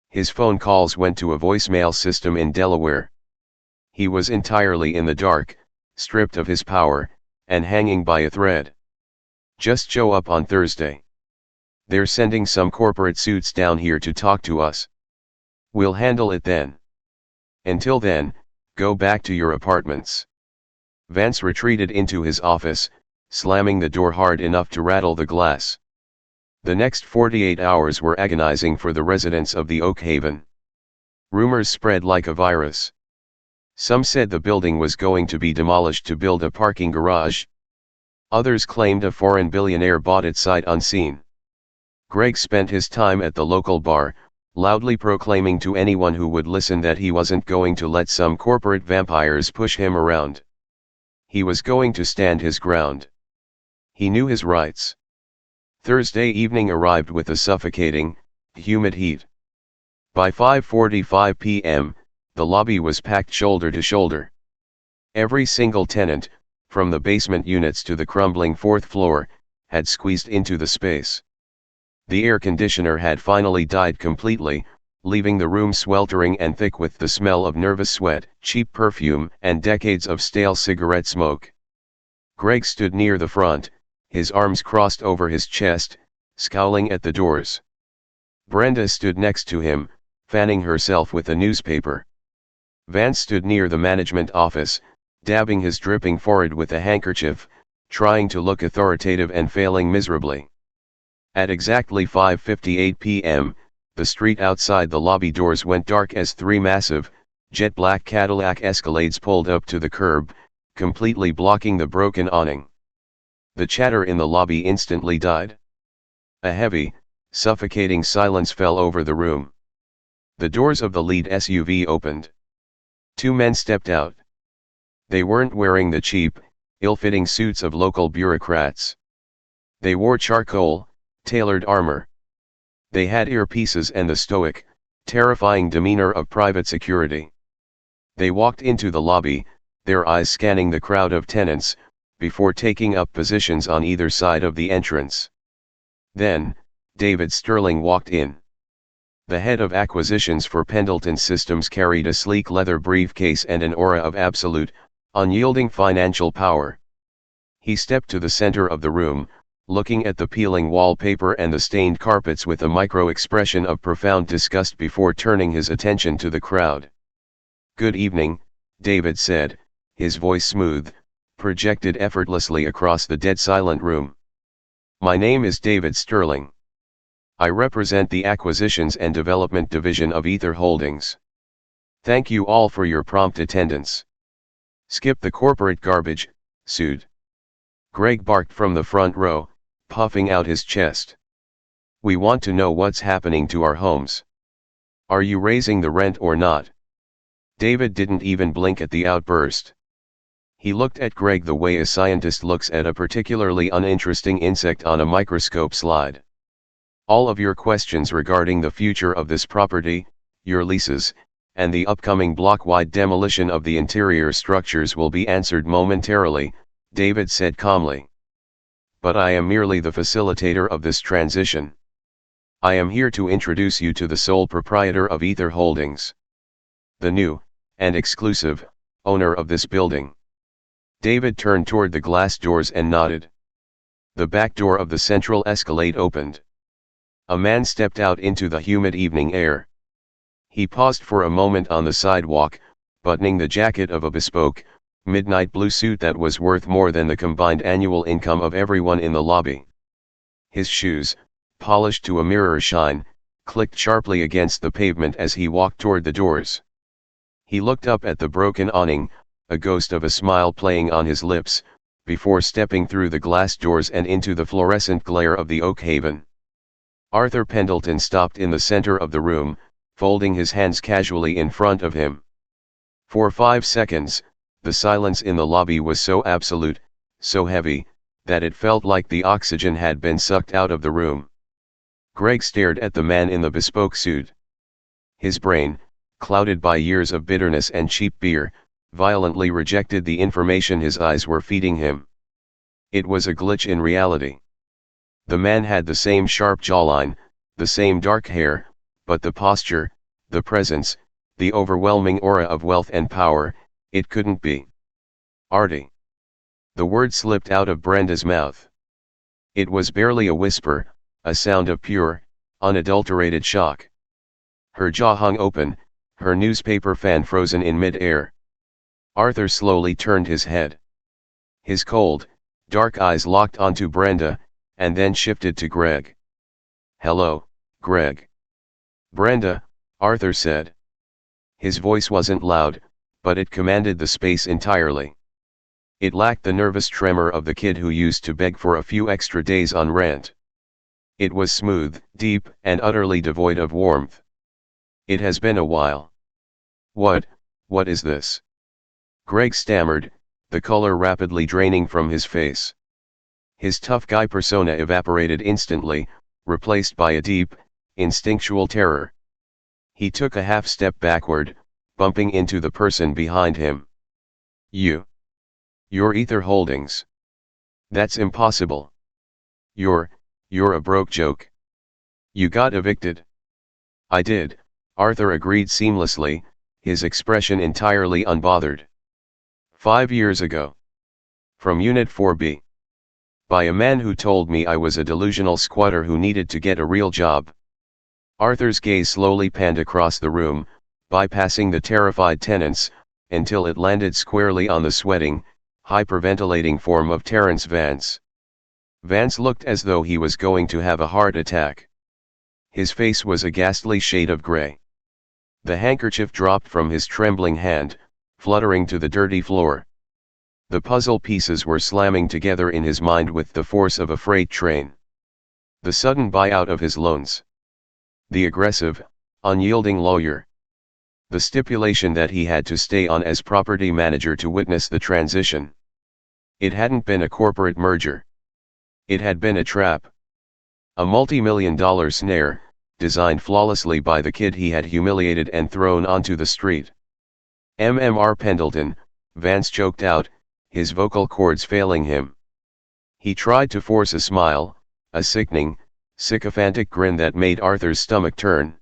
His phone calls went to a voicemail system in Delaware. He was entirely in the dark, stripped of his power, and hanging by a thread. "Just show up on Thursday. They're sending some corporate suits down here to talk to us. We'll handle it then. Until then, go back to your apartments." Vance retreated into his office, slamming the door hard enough to rattle the glass. The next 48 hours were agonizing for the residents of the Oak Haven. Rumors spread like a virus. Some said the building was going to be demolished to build a parking garage. Others claimed a foreign billionaire bought it sight unseen. Greg spent his time at the local bar, loudly proclaiming to anyone who would listen that he wasn't going to let some corporate vampires push him around. He was going to stand his ground. He knew his rights. Thursday evening arrived with a suffocating, humid heat. By 5:45 p.m., the lobby was packed shoulder to shoulder. Every single tenant, from the basement units to the crumbling fourth floor, had squeezed into the space. The air conditioner had finally died completely, leaving the room sweltering and thick with the smell of nervous sweat, cheap perfume, and decades of stale cigarette smoke. Greg stood near the front, his arms crossed over his chest, scowling at the doors. Brenda stood next to him, fanning herself with a newspaper. Vance stood near the management office, dabbing his dripping forehead with a handkerchief, trying to look authoritative and failing miserably. At exactly 5:58 p.m., the street outside the lobby doors went dark as three massive, jet-black Cadillac Escalades pulled up to the curb, completely blocking the broken awning. The chatter in the lobby instantly died. A heavy, suffocating silence fell over the room. The doors of the lead SUV opened. Two men stepped out. They weren't wearing the cheap, ill-fitting suits of local bureaucrats. They wore charcoal, tailored armor. They had earpieces and the stoic, terrifying demeanor of private security. They walked into the lobby, their eyes scanning the crowd of tenants, before taking up positions on either side of the entrance. Then, David Sterling walked in. The head of acquisitions for Pendelton Systems carried a sleek leather briefcase and an aura of absolute, unyielding financial power. He stepped to the center of the room, looking at the peeling wallpaper and the stained carpets with a micro-expression of profound disgust before turning his attention to the crowd. "Good evening," David said, his voice smooth, projected effortlessly across the dead-silent room. My name is David Sterling. I represent the Acquisitions and Development Division of Ether Holdings. Thank you all for your prompt attendance. Skip the corporate garbage, sued. Greg barked from the front row, puffing out his chest. We want to know what's happening to our homes. Are you raising the rent or not? David didn't even blink at the outburst. He looked at Greg the way a scientist looks at a particularly uninteresting insect on a microscope slide. All of your questions regarding the future of this property, your leases, and the upcoming block-wide demolition of the interior structures will be answered momentarily, David said calmly. But I am merely the facilitator of this transition. I am here to introduce you to the sole proprietor of Ether Holdings. The new, and exclusive, owner of this building. David turned toward the glass doors and nodded. The back door of the central escalade opened. A man stepped out into the humid evening air. He paused for a moment on the sidewalk, buttoning the jacket of a bespoke, midnight blue suit that was worth more than the combined annual income of everyone in the lobby. His shoes, polished to a mirror shine, clicked sharply against the pavement as he walked toward the doors. He looked up at the broken awning, a ghost of a smile playing on his lips, before stepping through the glass doors and into the fluorescent glare of the oak haven. Arthur Pendelton stopped in the center of the room, folding his hands casually in front of him. For 5 seconds, the silence in the lobby was so absolute, so heavy, that it felt like the oxygen had been sucked out of the room. Greg stared at the man in the bespoke suit. His brain, clouded by years of bitterness and cheap beer, violently rejected the information his eyes were feeding him. It was a glitch in reality. The man had the same sharp jawline, the same dark hair, but the posture, the presence, the overwhelming aura of wealth and power, it couldn't be. Artie. The word slipped out of Brenda's mouth. It was barely a whisper, a sound of pure, unadulterated shock. Her jaw hung open, her newspaper fan frozen in mid-air. Arthur slowly turned his head. His cold, dark eyes locked onto Brenda, and then shifted to Greg. Hello, Greg. Brenda, Arthur said. His voice wasn't loud, but it commanded the space entirely. It lacked the nervous tremor of the kid who used to beg for a few extra days on rent. It was smooth, deep, and utterly devoid of warmth. It has been a while. What is this? Greg stammered, the color rapidly draining from his face. His tough guy persona evaporated instantly, replaced by a deep, instinctual terror. He took a half step backward, bumping into the person behind him. You're Ether Holdings. That's impossible. You're a broke joke. You got evicted. I did, Arthur agreed seamlessly, his expression entirely unbothered. 5 years ago. From Unit 4B. By a man who told me I was a delusional squatter who needed to get a real job. Arthur's gaze slowly panned across the room, bypassing the terrified tenants, until it landed squarely on the sweating, hyperventilating form of Terrence Vance. Vance looked as though he was going to have a heart attack. His face was a ghastly shade of gray. The handkerchief dropped from his trembling hand, fluttering to the dirty floor. The puzzle pieces were slamming together in his mind with the force of a freight train. The sudden buyout of his loans. The aggressive, unyielding lawyer. The stipulation that he had to stay on as property manager to witness the transition. It hadn't been a corporate merger. It had been a trap. A multi-million-dollar snare, designed flawlessly by the kid he had humiliated and thrown onto the street. MMR Pendleton, Vance choked out, his vocal cords failing him. He tried to force a smile, a sickening, sycophantic grin that made Arthur's stomach turn.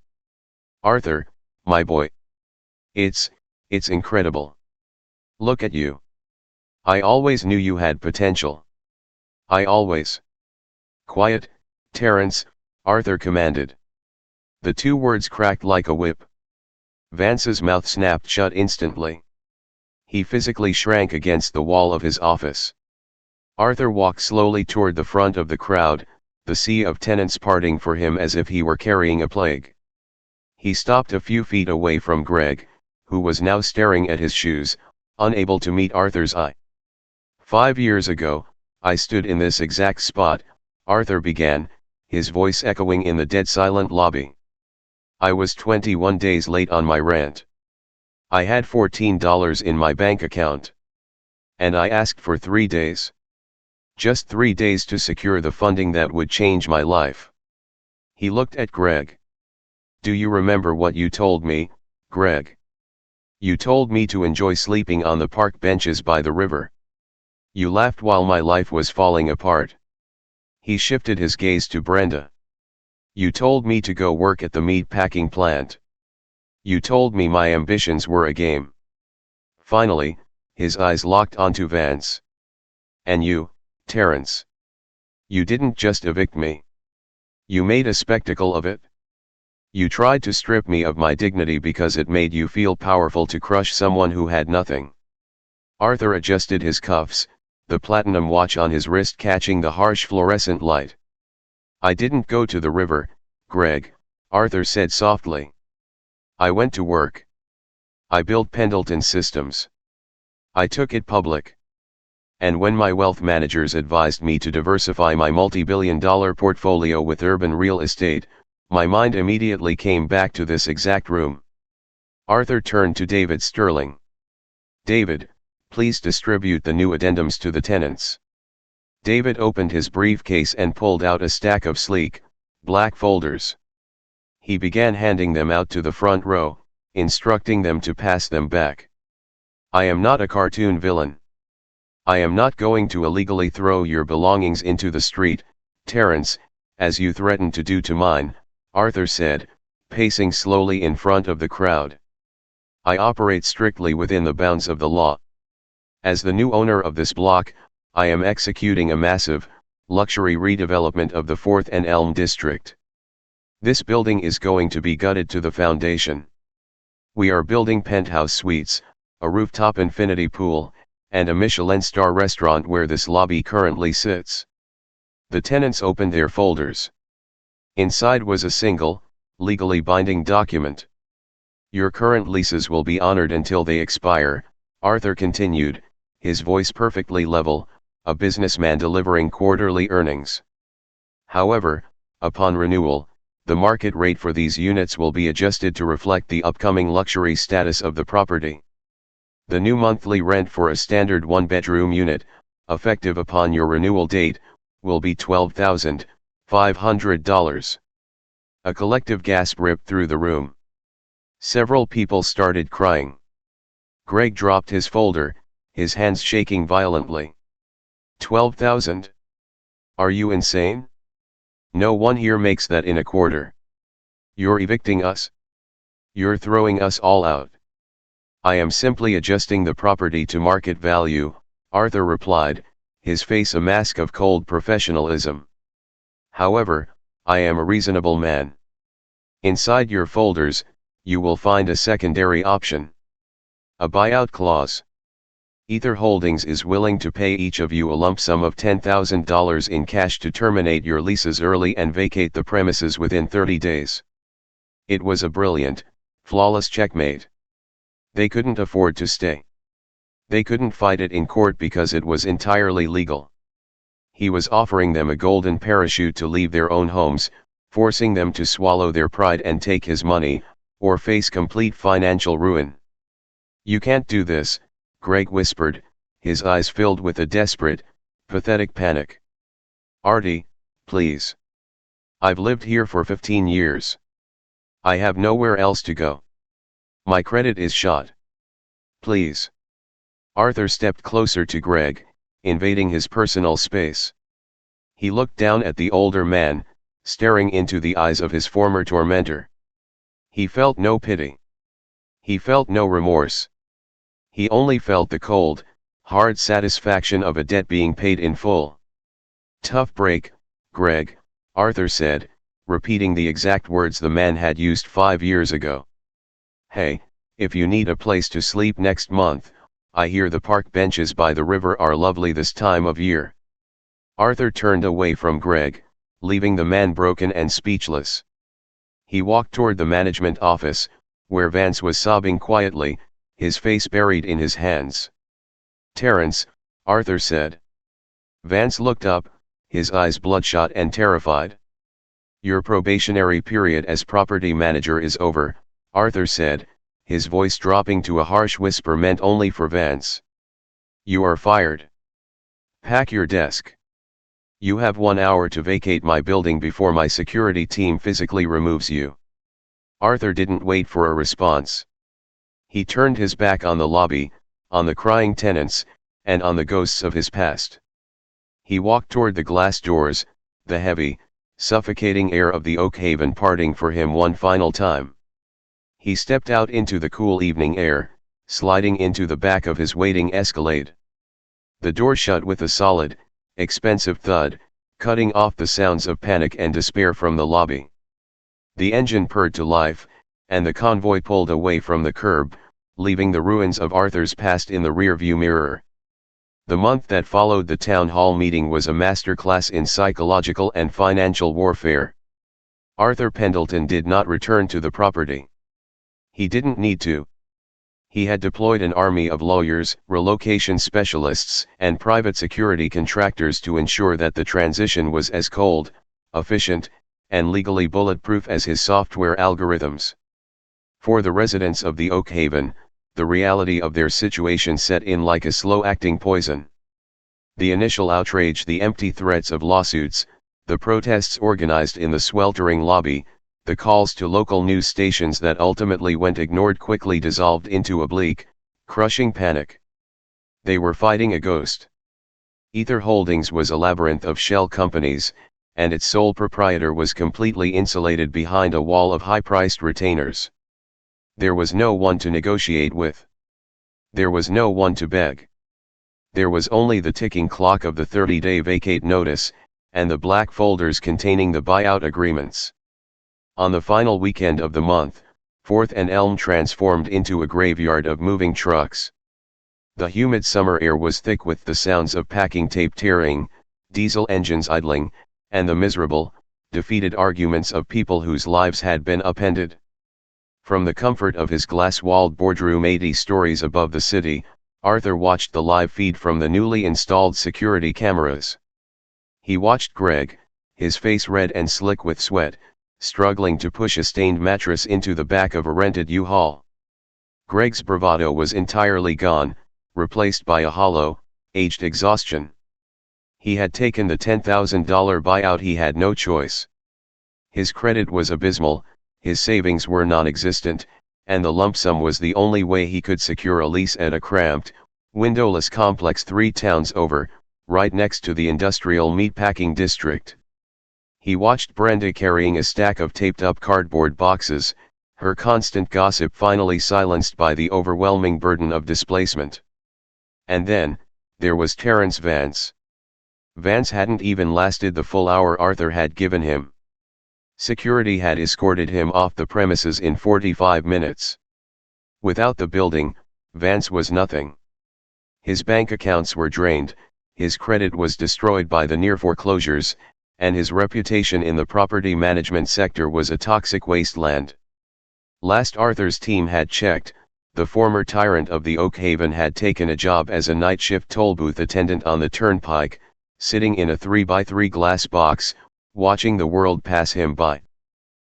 Arthur, my boy. It's incredible. Look at you. I always knew you had potential. I always. Quiet, Terrence, Arthur commanded. The 2 words cracked like a whip. Vance's mouth snapped shut instantly. He physically shrank against the wall of his office. Arthur walked slowly toward the front of the crowd, the sea of tenants parting for him as if he were carrying a plague. He stopped a few feet away from Greg, who was now staring at his shoes, unable to meet Arthur's eye. 5 years ago, I stood in this exact spot, Arthur began, his voice echoing in the dead silent lobby. I was 21 days late on my rent. I had $14 in my bank account. And I asked for 3 days. Just 3 days to secure the funding that would change my life. He looked at Greg. Do you remember what you told me, Greg? You told me to enjoy sleeping on the park benches by the river. You laughed while my life was falling apart. He shifted his gaze to Brenda. You told me to go work at the meat packing plant. You told me my ambitions were a game. Finally, his eyes locked onto Vance. And you, Terrence. You didn't just evict me. You made a spectacle of it. You tried to strip me of my dignity because it made you feel powerful to crush someone who had nothing. Arthur adjusted his cuffs, the platinum watch on his wrist catching the harsh fluorescent light. I didn't go to the river, Greg, Arthur said softly. I went to work. I built Pendelton Systems. I took it public. And when my wealth managers advised me to diversify my multi-billion-dollar portfolio with urban real estate, my mind immediately came back to this exact room. Arthur turned to David Sterling. David, please distribute the new addendums to the tenants. David opened his briefcase and pulled out a stack of sleek, black folders. He began handing them out to the front row, instructing them to pass them back. I am not a cartoon villain. I am not going to illegally throw your belongings into the street, Terrence, as you threatened to do to mine, Arthur said, pacing slowly in front of the crowd. I operate strictly within the bounds of the law. As the new owner of this block, I am executing a massive, luxury redevelopment of the 4th and Elm District. This building is going to be gutted to the foundation. We are building penthouse suites, a rooftop infinity pool, and a Michelin star restaurant where this lobby currently sits. The tenants opened their folders. Inside was a single, legally binding document. Your current leases will be honored until they expire, Arthur continued, his voice perfectly level, a businessman delivering quarterly earnings. However, upon renewal, the market rate for these units will be adjusted to reflect the upcoming luxury status of the property. The new monthly rent for a standard one-bedroom unit, effective upon your renewal date, will be $12,500. A collective gasp ripped through the room. Several people started crying. Greg dropped his folder, his hands shaking violently. 12,000? Are you insane? No one here makes that in a quarter. You're evicting us? You're throwing us all out. I am simply adjusting the property to market value, Arthur replied, his face a mask of cold professionalism. However, I am a reasonable man. Inside your folders, you will find a secondary option. A buyout clause. Ether Holdings is willing to pay each of you a lump sum of $10,000 in cash to terminate your leases early and vacate the premises within 30 days. It was a brilliant, flawless checkmate. They couldn't afford to stay. They couldn't fight it in court because it was entirely legal. He was offering them a golden parachute to leave their own homes, forcing them to swallow their pride and take his money, or face complete financial ruin. You can't do this, Greg whispered, his eyes filled with a desperate, pathetic panic. Artie, please. I've lived here for 15 years. I have nowhere else to go. My credit is shot. Please. Arthur stepped closer to Greg, invading his personal space. He looked down at the older man, staring into the eyes of his former tormentor. He felt no pity. He felt no remorse. He only felt the cold, hard satisfaction of a debt being paid in full. Tough break, Greg, Arthur said, repeating the exact words the man had used 5 years ago. Hey, if you need a place to sleep next month, I hear the park benches by the river are lovely this time of year. Arthur turned away from Greg, leaving the man broken and speechless. He walked toward the management office, where Vance was sobbing quietly, his face buried in his hands. "Terrence," Arthur said. Vance looked up, his eyes bloodshot and terrified. "Your probationary period as property manager is over," Arthur said, his voice dropping to a harsh whisper meant only for Vance. "You are fired. Pack your desk. You have 1 hour to vacate my building before my security team physically removes you." Arthur didn't wait for a response. He turned his back on the lobby, on the crying tenants, and on the ghosts of his past. He walked toward the glass doors, the heavy, suffocating air of the Oak Haven parting for him one final time. He stepped out into the cool evening air, sliding into the back of his waiting Escalade. The door shut with a solid, expensive thud, cutting off the sounds of panic and despair from the lobby. The engine purred to life, and the convoy pulled away from the curb, leaving the ruins of Arthur's past in the rearview mirror. The month that followed the town hall meeting was a masterclass in psychological and financial warfare. Arthur Pendelton did not return to the property. He didn't need to. He had deployed an army of lawyers, relocation specialists, and private security contractors to ensure that the transition was as cold, efficient, and legally bulletproof as his software algorithms. For the residents of the Oak Haven, the reality of their situation set in like a slow-acting poison. The initial outrage, the empty threats of lawsuits, the protests organized in the sweltering lobby, the calls to local news stations that ultimately went ignored quickly dissolved into a bleak, crushing panic. They were fighting a ghost. Ether Holdings was a labyrinth of shell companies, and its sole proprietor was completely insulated behind a wall of high-priced retainers. There was no one to negotiate with. There was no one to beg. There was only the ticking clock of the 30-day vacate notice, and the black folders containing the buyout agreements. On the final weekend of the month, 4th and Elm transformed into a graveyard of moving trucks. The humid summer air was thick with the sounds of packing tape tearing, diesel engines idling, and the miserable, defeated arguments of people whose lives had been upended. From the comfort of his glass-walled boardroom 80 stories above the city, Arthur watched the live feed from the newly installed security cameras. He watched Greg, his face red and slick with sweat, struggling to push a stained mattress into the back of a rented U-Haul. Greg's bravado was entirely gone, replaced by a hollow, aged exhaustion. He had taken the $10,000 buyout. He had no choice. His credit was abysmal, his savings were non-existent, and the lump sum was the only way he could secure a lease at a cramped, windowless complex 3 towns over, right next to the industrial meatpacking district. He watched Brenda carrying a stack of taped-up cardboard boxes, her constant gossip finally silenced by the overwhelming burden of displacement. And then, there was Terrence Vance. Vance hadn't even lasted the full hour Arthur had given him. Security had escorted him off the premises in 45 minutes. Without the building, Vance was nothing. His bank accounts were drained, his credit was destroyed by the near foreclosures, and his reputation in the property management sector was a toxic wasteland. Last Arthur's team had checked, the former tyrant of the Oak Haven had taken a job as a night shift toll booth attendant on the turnpike, sitting in a 3x3 glass box, watching the world pass him by.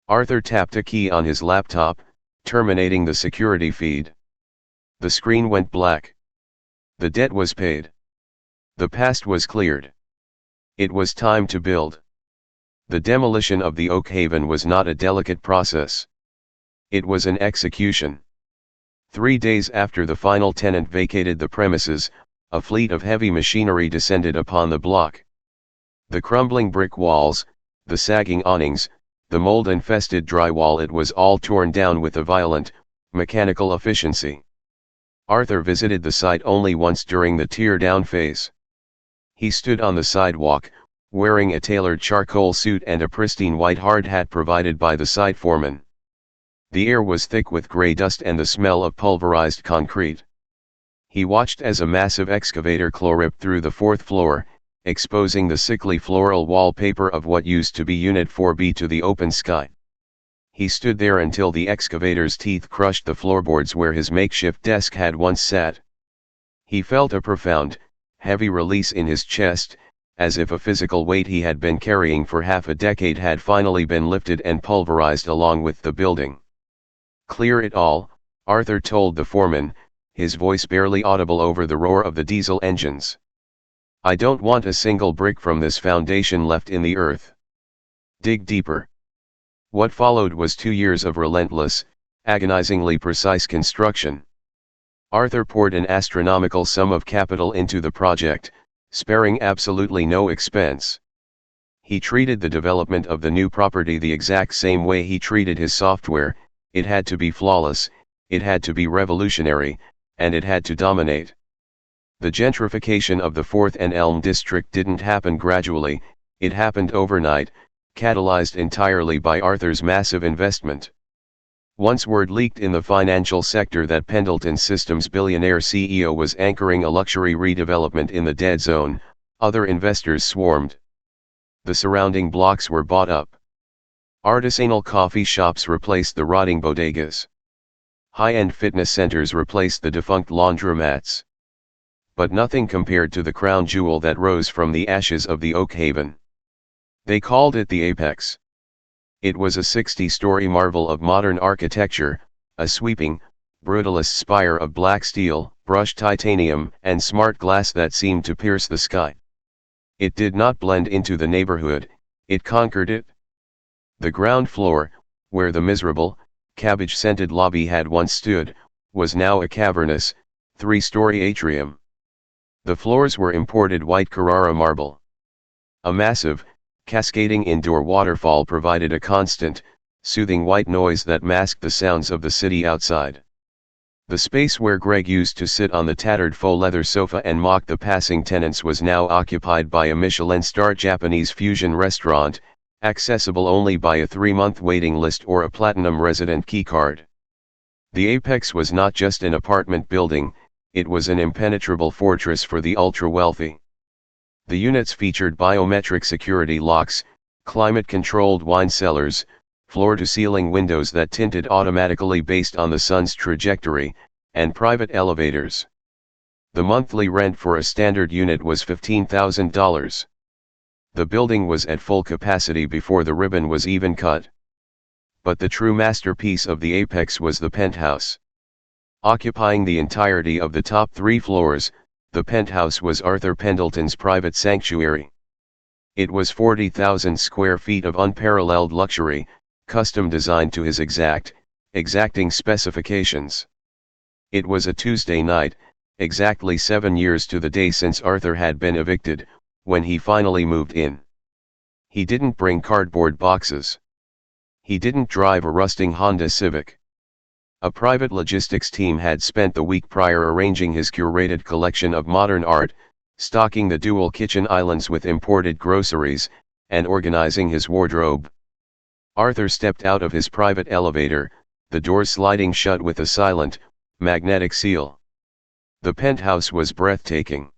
Arthur tapped a key on his laptop, terminating the security feed. The screen went black. The debt was paid. The past was cleared. It was time to build. The demolition of the Oak Haven was not a delicate process. It was an execution. 3 days after the final tenant vacated the premises, a fleet of heavy machinery descended upon the block. The crumbling brick walls, the sagging awnings, the mold-infested drywall, it was all torn down with a violent, mechanical efficiency. Arthur visited the site only once during the tear-down phase. He stood on the sidewalk, wearing a tailored charcoal suit and a pristine white hard hat provided by the site foreman. The air was thick with gray dust and the smell of pulverized concrete. He watched as a massive excavator claw ripped through the 4th floor, exposing the sickly floral wallpaper of what used to be Unit 4B to the open sky. He stood there until the excavator's teeth crushed the floorboards where his makeshift desk had once sat. He felt a profound, heavy release in his chest, as if a physical weight he had been carrying for half a decade had finally been lifted and pulverized along with the building. "Clear it all," Arthur told the foreman, his voice barely audible over the roar of the diesel engines. "I don't want a single brick from this foundation left in the earth. Dig deeper." What followed was 2 years of relentless, agonizingly precise construction. Arthur poured an astronomical sum of capital into the project, sparing absolutely no expense. He treated the development of the new property the exact same way he treated his software. It had to be flawless, it had to be revolutionary, and it had to dominate. The gentrification of the 4th and Elm district didn't happen gradually, it happened overnight, catalyzed entirely by Arthur's massive investment. Once word leaked in the financial sector that Pendelton Systems' billionaire CEO was anchoring a luxury redevelopment in the dead zone, other investors swarmed. The surrounding blocks were bought up. Artisanal coffee shops replaced the rotting bodegas. High-end fitness centers replaced the defunct laundromats. But nothing compared to the crown jewel that rose from the ashes of the Oak Haven. They called it the Apex. It was a 60-story marvel of modern architecture, a sweeping, brutalist spire of black steel, brushed titanium, and smart glass that seemed to pierce the sky. It did not blend into the neighborhood, it conquered it. The ground floor, where the miserable, cabbage-scented lobby had once stood, was now a cavernous, 3-story atrium. The floors were imported white Carrara marble. A massive, cascading indoor waterfall provided a constant, soothing white noise that masked the sounds of the city outside. The space where Greg used to sit on the tattered faux leather sofa and mock the passing tenants was now occupied by a Michelin-star Japanese fusion restaurant, accessible only by a 3-month waiting list or a platinum resident keycard. The Apex was not just an apartment building, it was an impenetrable fortress for the ultra-wealthy. The units featured biometric security locks, climate-controlled wine cellars, floor-to-ceiling windows that tinted automatically based on the sun's trajectory, and private elevators. The monthly rent for a standard unit was $15,000. The building was at full capacity before the ribbon was even cut. But the true masterpiece of the Apex was the penthouse. Occupying the entirety of the top 3 floors, the penthouse was Arthur Pendelton's private sanctuary. It was 40,000 square feet of unparalleled luxury, custom designed to his exacting specifications. It was a Tuesday night, exactly 7 years to the day since Arthur had been evicted, when he finally moved in. He didn't bring cardboard boxes. He didn't drive a rusting Honda Civic. A private logistics team had spent the week prior arranging his curated collection of modern art, stocking the dual kitchen islands with imported groceries, and organizing his wardrobe. Arthur stepped out of his private elevator, the door sliding shut with a silent, magnetic seal. The penthouse was breathtaking.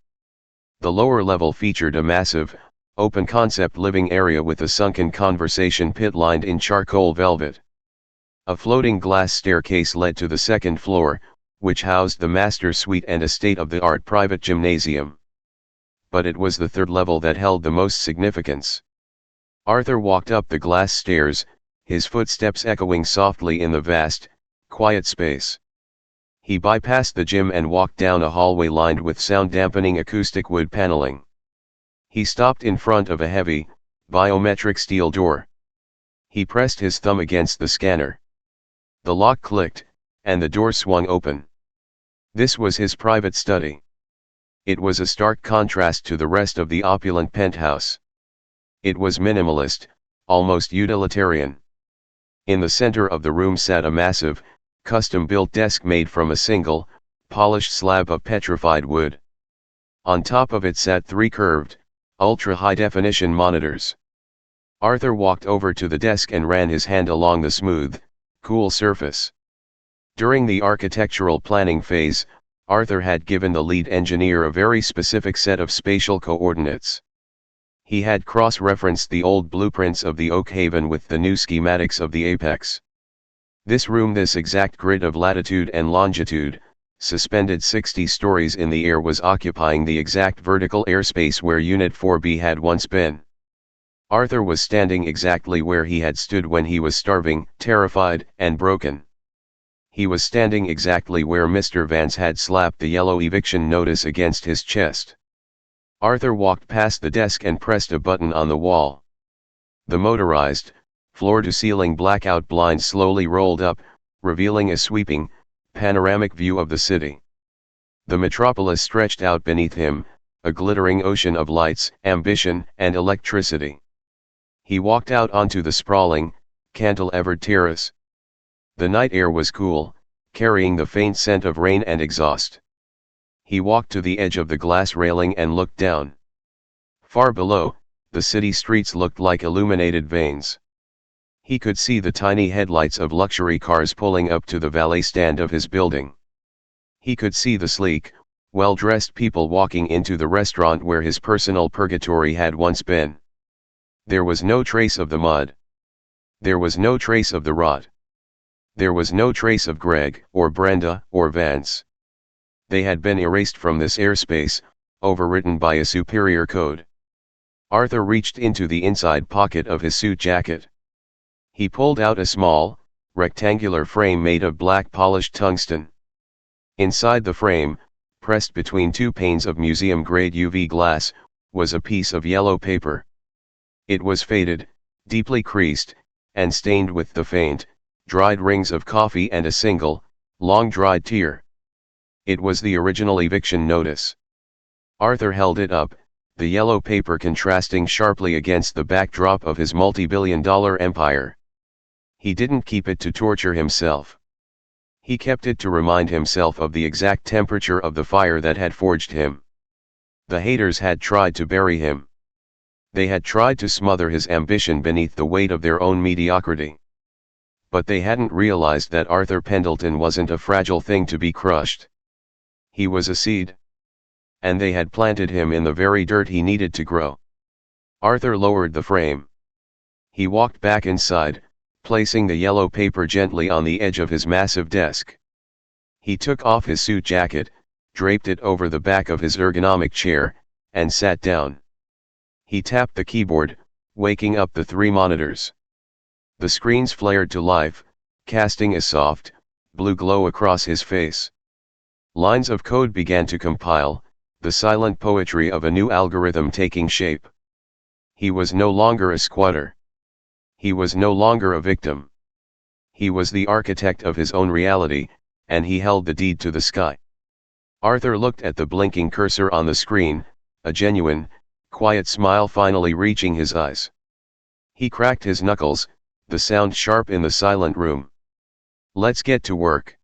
The lower level featured a massive, open-concept living area with a sunken conversation pit lined in charcoal velvet. A floating glass staircase led to the second floor, which housed the master suite and a state-of-the-art private gymnasium. But it was the third level that held the most significance. Arthur walked up the glass stairs, his footsteps echoing softly in the vast, quiet space. He bypassed the gym and walked down a hallway lined with sound-dampening acoustic wood paneling. He stopped in front of a heavy, biometric steel door. He pressed his thumb against the scanner. The lock clicked, and the door swung open. This was his private study. It was a stark contrast to the rest of the opulent penthouse. It was minimalist, almost utilitarian. In the center of the room sat a massive, custom-built desk made from a single, polished slab of petrified wood. On top of it sat 3 curved, ultra-high-definition monitors. Arthur walked over to the desk and ran his hand along the smooth, cool surface. During the architectural planning phase, Arthur had given the lead engineer a very specific set of spatial coordinates. He had cross-referenced the old blueprints of the Oak Haven with the new schematics of the Apex. This room, this exact grid of latitude and longitude, suspended 60 stories in the air, was occupying the exact vertical airspace where Unit 4B had once been. Arthur was standing exactly where he had stood when he was starving, terrified, and broken. He was standing exactly where Mr. Vance had slapped the yellow eviction notice against his chest. Arthur walked past the desk and pressed a button on the wall. The motorized, floor-to-ceiling blackout blinds slowly rolled up, revealing a sweeping, panoramic view of the city. The metropolis stretched out beneath him, a glittering ocean of lights, ambition, and electricity. He walked out onto the sprawling, cantilevered terrace. The night air was cool, carrying the faint scent of rain and exhaust. He walked to the edge of the glass railing and looked down. Far below, the city streets looked like illuminated veins. He could see the tiny headlights of luxury cars pulling up to the valet stand of his building. He could see the sleek, well-dressed people walking into the restaurant where his personal purgatory had once been. There was no trace of the mud. There was no trace of the rot. There was no trace of Greg, or Brenda, or Vance. They had been erased from this airspace, overwritten by a superior code. Arthur reached into the inside pocket of his suit jacket. He pulled out a small, rectangular frame made of black polished tungsten. Inside the frame, pressed between two panes of museum-grade UV glass, was a piece of yellow paper. It was faded, deeply creased, and stained with the faint, dried rings of coffee and a single, long-dried tear. It was the original eviction notice. Arthur held it up, the yellow paper contrasting sharply against the backdrop of his multi-billion-dollar empire. He didn't keep it to torture himself. He kept it to remind himself of the exact temperature of the fire that had forged him. The haters had tried to bury him. They had tried to smother his ambition beneath the weight of their own mediocrity. But they hadn't realized that Arthur Pendelton wasn't a fragile thing to be crushed. He was a seed. And they had planted him in the very dirt he needed to grow. Arthur lowered the frame. He walked back inside, placing the yellow paper gently on the edge of his massive desk. He took off his suit jacket, draped it over the back of his ergonomic chair, and sat down. He tapped the keyboard, waking up the three monitors. The screens flared to life, casting a soft, blue glow across his face. Lines of code began to compile, the silent poetry of a new algorithm taking shape. He was no longer a squatter. He was no longer a victim. He was the architect of his own reality, and he held the deed to the sky. Arthur looked at the blinking cursor on the screen, a genuine, quiet smile finally reaching his eyes. He cracked his knuckles, the sound sharp in the silent room. "Let's get to work."